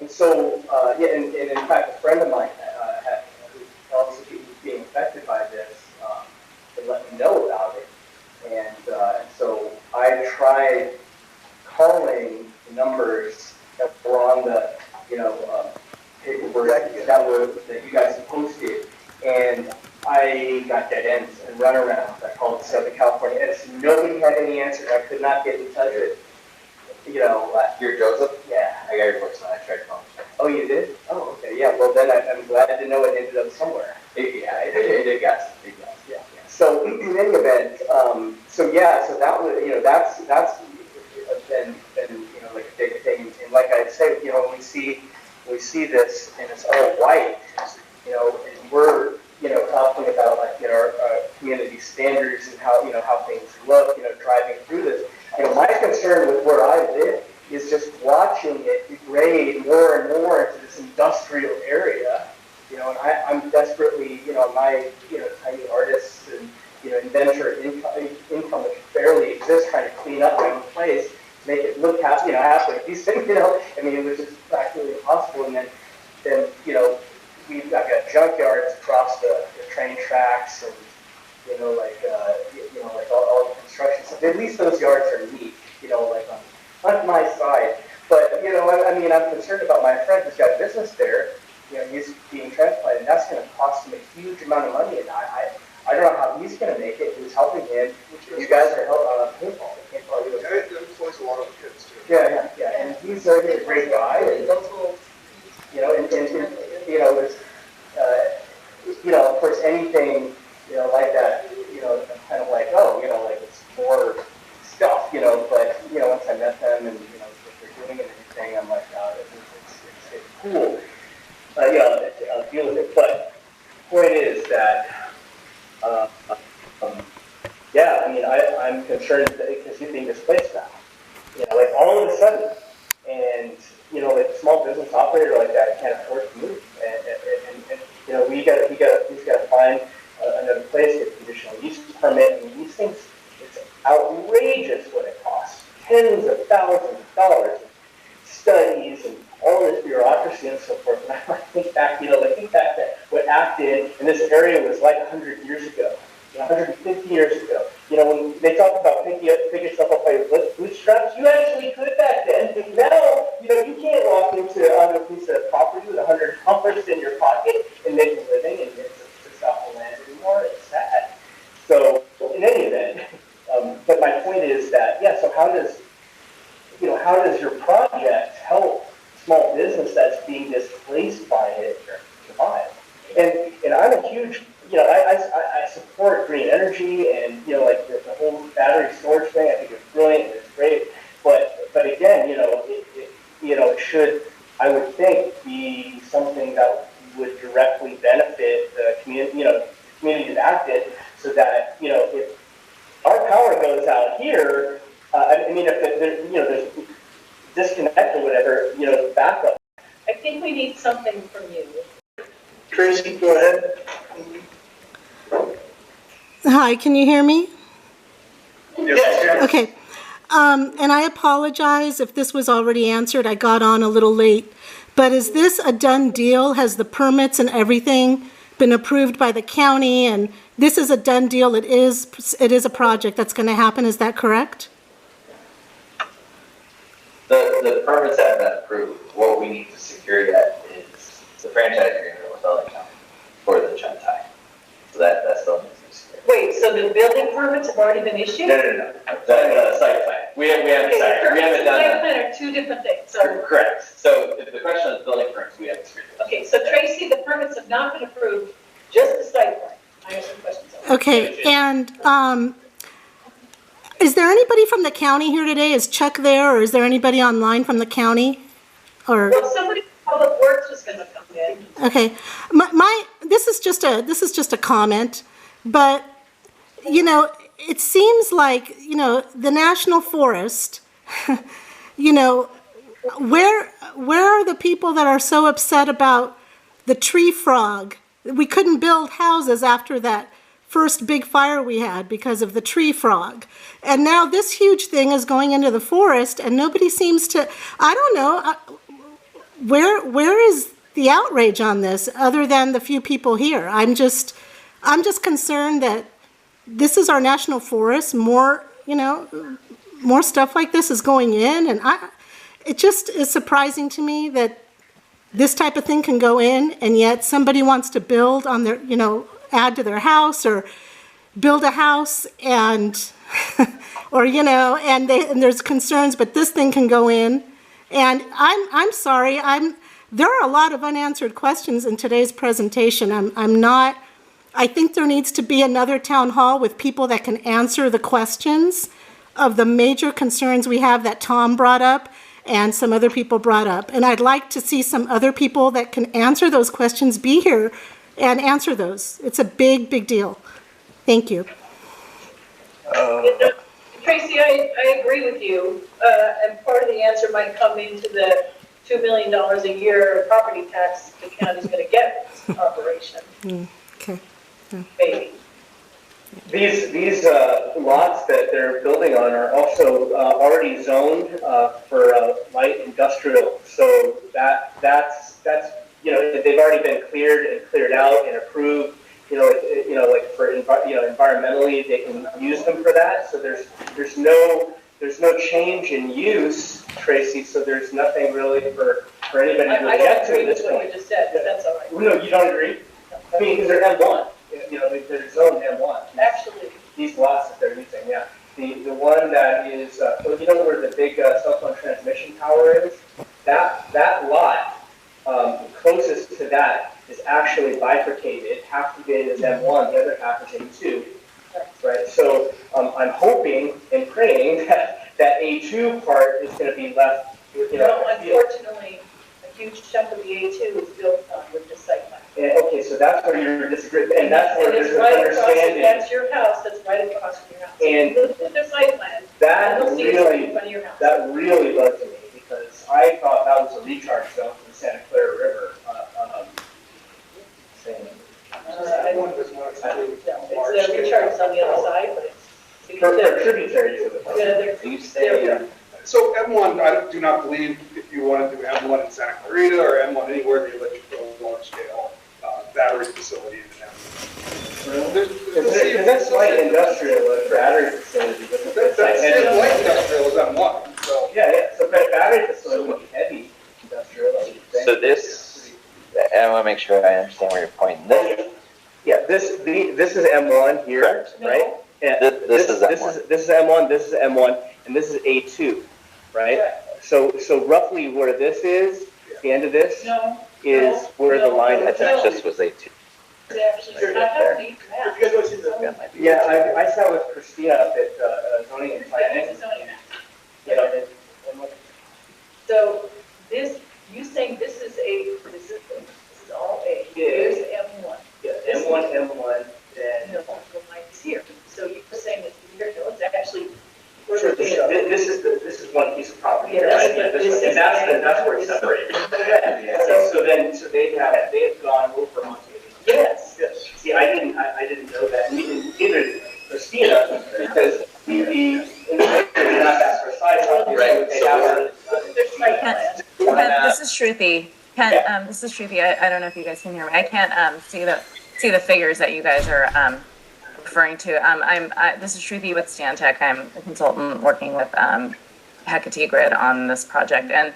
And so, and in fact, a friend of mine who's also being affected by this, they let me know about it. And so I tried calling the numbers that were on the, paperwork that you guys had posted, and I got dead ends and runarounds. I called Southern California Edison. Nobody had any answers. I could not get in touch with, you're Joseph? yeah. I got your voicemail, I tried calling. Oh, you did? Oh, okay. Yeah. Well, then I'm glad to know it ended up somewhere. It got. Yeah. So in any event, so that was, that's been like a big thing. And like I said, when we see this and it's all white, and we're, talking about like, our community standards and how, how things look, driving through this. My concern with where I live is just watching it degrade more and more into this industrial area, and I'm desperately, my, tiny artists and, inventor income which barely exists, trying to clean up my own place, make it look halfway decent, which is practically impossible. And then, we've got junkyards across the train tracks and, like all the construction stuff. At least those yards are neat, like on my side. But, I'm concerned about my friend who's got a business there. He's being transplanted. That's going to cost him a huge amount of money. And I don't know how he's going to make it. Who's helping him? You guys are helping paintball. Yeah, it employs a lot of kids too. Yeah. And he's a great guy. And, of course, anything, like that, I'm kind of like, like it's more stuff, but, once I met them and, what they're doing and everything, I'm like, it's cool. I'll deal with it. But the point is that, I'm concerned because you're being displaced now. Like all of a sudden, and like a small business operator like that can't afford to move, and he's got to find another place, get a conditional use permit. I mean, these things, it's outrageous what it costs, tens of thousands of dollars, studies and all this bureaucracy and so forth. And I think back, I think back to what ACT did, and this area was like 100 years ago, 150 years ago. When they talk about pick yourself up by your bootstraps, you actually could back then. Now, you can't walk into a piece of property with $100 in your pocket and make a living and get to stop the land anymore. It's sad. So, in any event, but my point is that, so how does your project help small business that's being displaced by it survive? And I'm a huge, I support green energy and, like the whole battery storage thing. I think it's brilliant and it's great. But again, it should, I would think, be something that would directly benefit the community, community that acted, so that, if our power goes out here, if there's disconnect or whatever, backup. I think we need something from you. Tracy, go ahead. Hi, can you hear me? Yes. Okay. And I apologize if this was already answered. I got on a little late. But is this a done deal? Has the permits and everything been approved by the county? And this is a done deal. It is a project that's going to happen. Is that correct? The permits have been approved. What we need to secure yet is the franchise agreement with LA County for the Chuntai. So that still needs to be secured. Wait, so the building permits have already been issued? No. The site plan. We haven't done Site that. plan are two different things. So, Correct. So the question of building permits, we haven't secured. okay, so Tracy, the permits have not been approved, just the site plan. I have some questions on that. Okay. And is there anybody from the county here today? Is Chuck there, or is there anybody online from the county? Or Well, somebody from Public Works was gonna come in. okay, this is just a comment, but it seems like the national forest. Where are the people that are so upset about the tree frog? We couldn't build houses after that first big fire we had because of the tree frog. And now this huge thing is going into the forest and nobody seems to, I don't know, where is the outrage on this other than the few people here? I'm just concerned that this is our national forest, more stuff like this is going in, and it just is surprising to me that this type of thing can go in and yet somebody wants to build on their, add to their house or build a house and and there's concerns, but this thing can go in. And I'm sorry, there are a lot of unanswered questions in today's presentation. I think there needs to be another town hall with people that can answer the questions of the major concerns we have that Tom brought up and some other people brought up. And I'd like to see some other people that can answer those questions be here and answer those. It's a big, big deal. Thank you. Tracy, I agree with you, and part of the answer might come into the $2 million a year property tax the county's going to get from this operation. Okay. Maybe. These lots that they're building on are also already zoned for light industrial. So that's they've already been cleared out and approved. Like for environmentally, they can use them for that. So there's no change in use, Tracy. So there's nothing really for anybody to object to at this point. I don't agree with what you just said, but that's all right. No, you don't agree? I mean, because they're M1. They're zoned M1. Actually, these lots that they're using, yeah. The one that is, where the big cell phone transmission tower is? That lot closest to that is actually bifurcated. Half of it is M1, the other half is M2. Right? So I'm hoping and praying that A2 part is going to be left. no, unfortunately, a huge chunk of the A2 is built on with this site plan. Okay, so that's where you're disagreeing, and that's where there's an right understanding. That's your house, that's right across from your house. And look at the site plan. That you'll see it's right in front of your house. really bugged me because I thought that was a recharge zone for the Santa Clara River. It's a recharge on the other side, but it's For tributaries of the Yeah, Hudson. they're, You say, So M1, I do not believe if you want to do M1 in Santa Clarita or M1 anywhere, they let you build a large scale battery facility in an M1. Because that's light industrial, a battery facility. That's light industrial is M1, so. Yeah, so that battery facility would be heavy industrial, I would think. so this, I want to make sure I understand where you're pointing. This, Yeah, this is M1 here, Correct. right? Yeah, This is M1. This is M1, this is M1, and this is A2, right? So roughly where this is, the end of this, is where the line I is. think this was A2. actually, I have these maps. If you guys want to see the, That might be Yeah, I sat with Christina up at zoning and planning. It's a zoning map. You know, and what- So this, you saying this is all A. Here's M1. yeah, M1, M1, And then. the line is here. So you're saying that here, it's actually. Sure, this is one piece of property. Yeah, right? this is- And that's where it's separated. So they have gone over onto it. Yes. Yes. See, I didn't know that. Neither Christina, because the not that precise. Right, They so have There's site plans. Ken, this is Shruti. Ken, this is Shruti. I don't know if you guys can hear me. I can't see the figures that you guys are referring to. This is Shruti with Stantec. I'm a consultant working with Hecate Grid on this project, and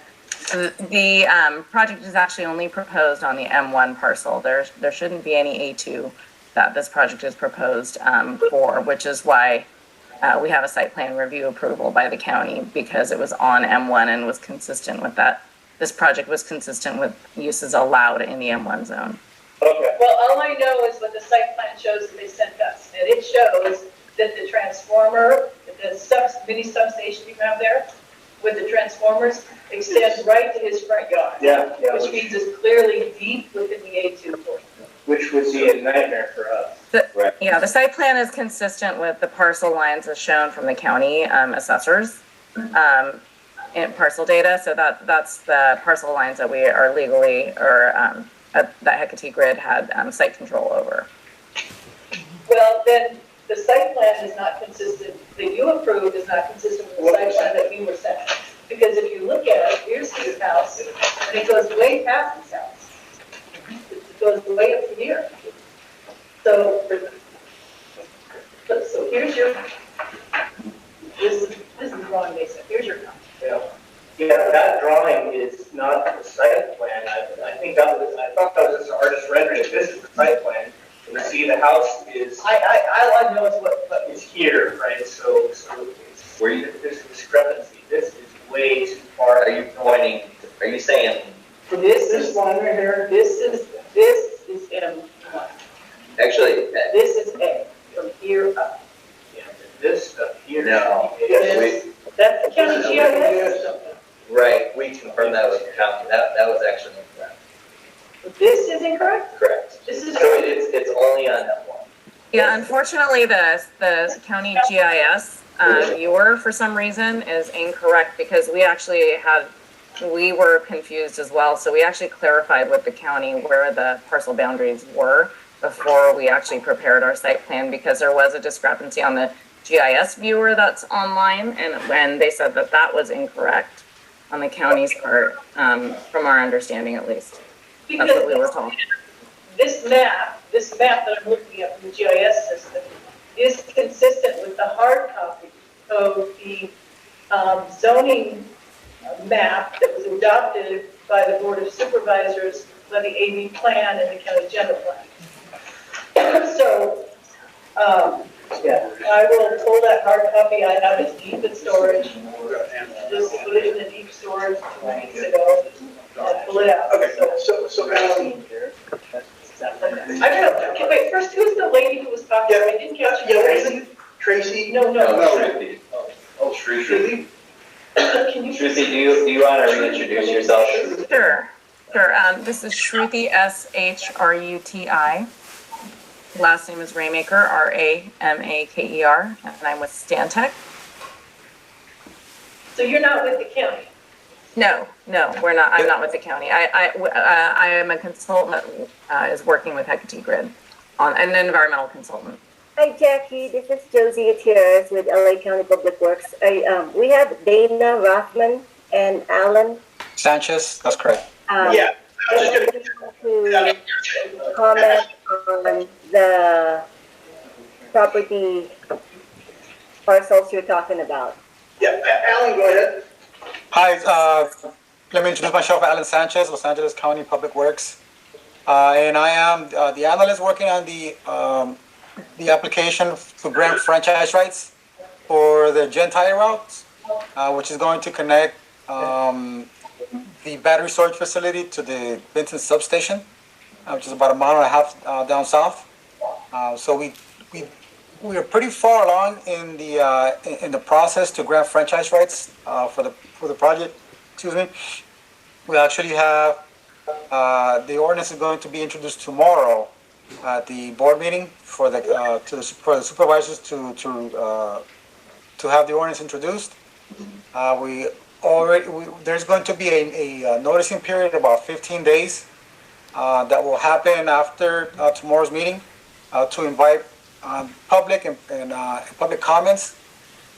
the project is actually only proposed on the M1 parcel. There shouldn't be any A2 that this project is proposed for, which is why we have a site plan review approval by the county, because it was on M1 and was consistent with that. This project was consistent with uses allowed in the M1 zone. Okay. Well, all I know is what the site plan shows that they sent us, and it shows that the transformer, the mini substation you have there, with the transformers, extends right to his front yard. Yeah, Which means it's clearly deep within the A2 portion. which would be a nightmare for us. Yeah, the site plan is consistent with the parcel lines as shown from the county assessors in parcel data. So that's the parcel lines that we are legally, or that Hecate Grid had site control over. Well, then, the site plan is not consistent, that you approved is not consistent with the site plan that you were sent. Because if you look at it, here's his house, and it goes way past his house. It goes way up to here. So here's your, this is drawing basic, here's your house. Yeah, that drawing is not the site plan. I thought that was just an artist rendering. This is the site plan. You see the house is, I know it's what, is here, right? So it's, there's a discrepancy. This is way too far. Are you pointing, are you saying, this is one right here, this is M1. actually, This is A, from here up. Yeah, this stuff here. No. Yes. That's the county GIS system. right, we confirmed that with the county, that was actually incorrect. This is incorrect? Correct. This is. So it's only on that one. Yeah, unfortunately, the county GIS viewer for some reason is incorrect, because we were confused as well. So we actually clarified with the county where the parcel boundaries were before we actually prepared our site plan, because there was a discrepancy on the GIS viewer that's online, and when they said that was incorrect on the county's part, from our understanding at least. That's what we were told. This map that I'm looking at from the GIS system is consistent with the hard copy of the zoning map that was adopted by the Board of Supervisors by the AV plan and the county general plan. So, I will pull that hard copy. I have it deep in storage. Just put it in the deep storage 2 weeks ago. I'll pull it out. okay, so, I don't know. Okay, wait, first, who's the lady who was talking? I didn't catch yeah, her. wasn't Tracy? No. Shruti. Oh, Shruti. Can you? Shruti, do you want to reintroduce yourself? Sure. This is Shruti, SHRUTI. Last name is Raymaker, RAMAKER, and I'm with Stantec. So you're not with the county? No, we're not. I'm not with the county. I am a consultant that is working with Hecate Grid, an environmental consultant. Hi, Jackie. This is Josie Gutierrez with LA County Public Works. We have Dana Rothman and Alan. Sanchez, that's correct. Yeah, I was just To comment on the property parcels you're talking about. yeah, Alan, go ahead. Hi, let me introduce myself, Alan Sanchez, Los Angeles County Public Works. And I am the analyst working on the application to grant franchise rights for the Gentile routes, which is going to connect the battery storage facility to the Benton substation, which is about a mile and a half down south. So we are pretty far along in the process to grant franchise rights for the project. Excuse me. We actually have the ordinance is going to be introduced tomorrow at the board meeting for the supervisors to have the ordinance introduced. There's going to be a noticing period of about 15 days that will happen after tomorrow's meeting to invite public and public comments.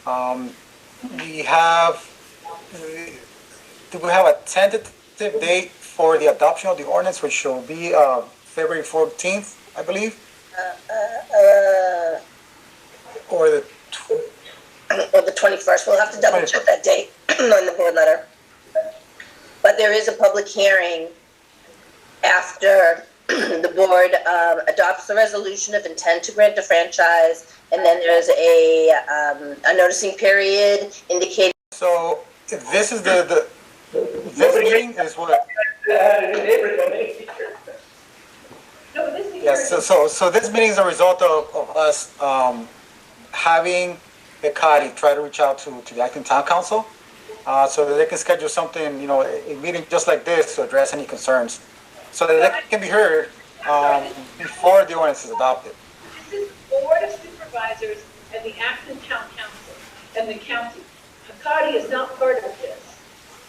We have a tentative date for the adoption of the ordinance, which will be February 14th, I believe, or the Or the 21st, we'll have to double check that date on the board letter. But there is a public hearing after the board adopts the resolution of intent to grant a franchise, and then there's a noticing period indicating. So this is this meeting is what. Yes. So this meeting is a result of us having the CADI try to reach out to the acting town council, so that they can schedule something, a meeting just like this to address any concerns, so that they can be heard before the ordinance is adopted. This is Board of Supervisors and the Acton Town Council and the county. Hakati is not part of this.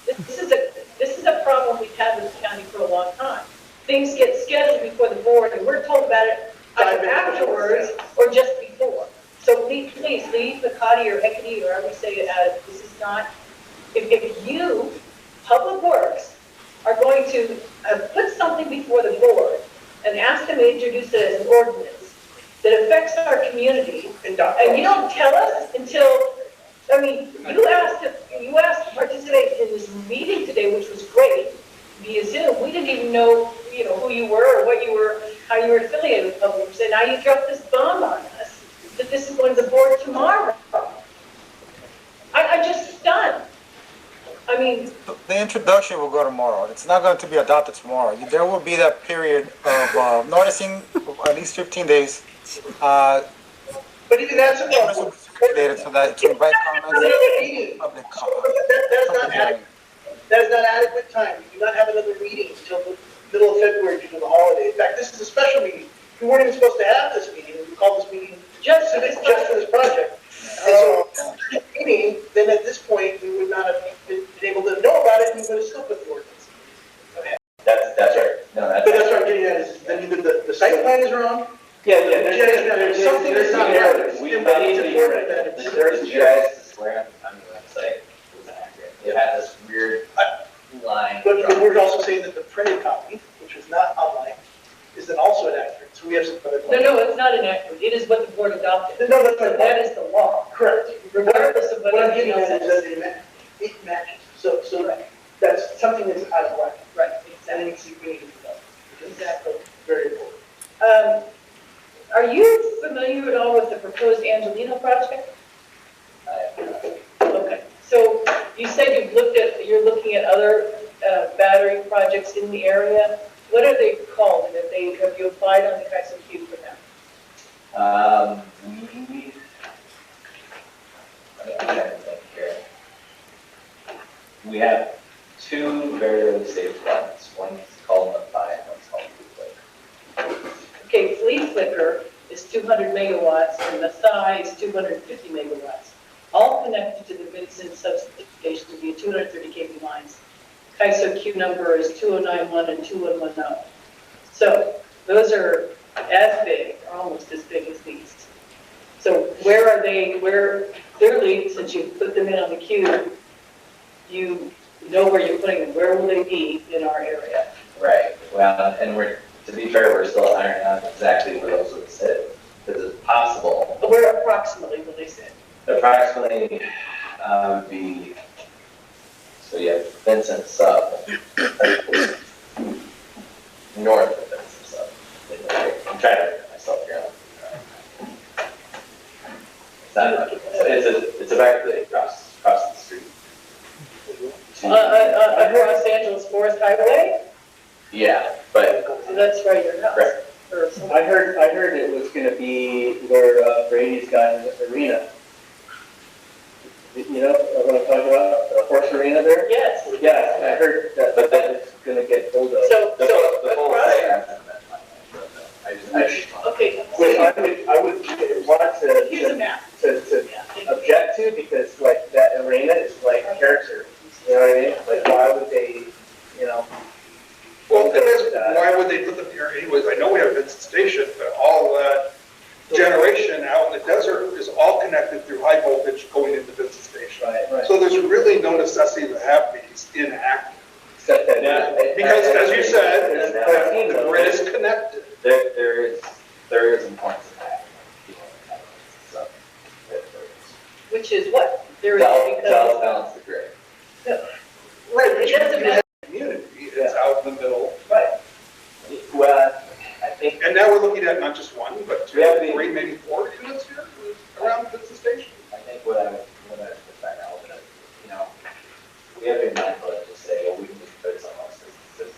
This is a problem we've had with the county for a long time. Things get scheduled before the board, and we're told about it either afterwards or just before. So please leave Hakati or Hecate, or however you say it, this is not, if you, Public Works, are going to put something before the board and ask them to introduce it as an ordinance that affects our community, and you don't tell us until, you asked to participate in this meeting today, which was great, via Zoom. We didn't even know, who you were or what you were, how you were affiliated with Public Works, and now you dropped this bomb on us that this is going to the board tomorrow. I'm just stunned. The introduction will go tomorrow. It's not going to be adopted tomorrow. There will be that period of noticing at least 15 days. But even that's a problem. So that to invite comments. Public comment. That is not adequate time. We do not have another meeting until the middle of February due to the holiday. In fact, this is a special meeting. We weren't even supposed to have this meeting. We called this meeting just for this project. And so, meeting, then at this point, we would not have been able to know about it, and we would have still put the ordinance. Okay. That's right. No, But that's what I'm getting at is, then either the site plan is wrong. Yeah, There's something that's not right. We need to hear it. There's you guys to swear on the website was accurate. It had this weird line. But we're also saying that the printed copy, which is not online, is then also inaccurate. So we have some other. No, it's not inaccurate. It is what the board adopted. No, that's right. That is the law. Correct. Regardless of what I'm anything getting else at is that it matches. So that's something that's out of whack. Right, And exactly. then we need to do that. Exactly. Very important. Are you familiar at all with the proposed Angelino project? Okay, so you said you're looking at other battery projects in the area. What are they called? And have you applied on the XMQ for them? We have two very early stage ones. One's called Mumbai, and one's called Blue. Okay, Flea Flicker is 200 megawatts and Mathai is 250 megawatts, all connected to the Vincent substation via 230 kV lines. KISO Q number is 2091 and 2110. So those are as big, or almost as big as these. So where are they, where, clearly, since you put them in on the queue, you know where you're putting them, where will they be in our area? Right, well, and to be fair, we're still ironing out exactly where those would sit, because it's possible. Where approximately will they sit? Approximately, would be, so you have Vincent Sub, north of Vincent Sub. I'm trying to get myself here. It's effectively across the street. Across Angeles Forest Highway? Yeah, but. So that's right, your house. Right. I heard it was gonna be where Brady's got an arena. You know what I'm talking about? The horse arena there? Yes. Yes, I heard that is gonna get pulled up. So okay. Which I would want to. Here's a map. To object to, because like that arena is like character, you know what I mean? Like why would they, you know? Well, the thing is, why would they put them here anyways? I know we have Vincent Station, but all that generation out in the desert is all connected through high voltage going into Vincent Station. Right. So there's really no necessity to have these inactive. Except that. Because as you said, the grid is connected. There is importance in that. So, Which is what? There is to because. balance the grid. Right, It doesn't matter. Community is out in the middle. Right. Well, I think. And now we're looking at not just one, but two, Yeah, three, maybe 4 units here around Vincent Station. I think what I would find out, you know, we have to be mindful of just say, well, we can just put some of this,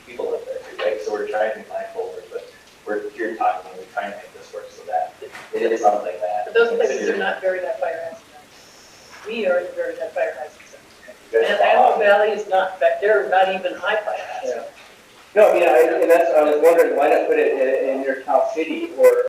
people live there too, right? So we're trying to be mindful, but we're here talking, we're trying to make this work so that it is something that. But those places are not very that fire hazard. We are in very that fire hazard. And Antelope Valley is not, they're not even high fire hazard. No, I mean, and that's, I was wondering why not put it in your top city or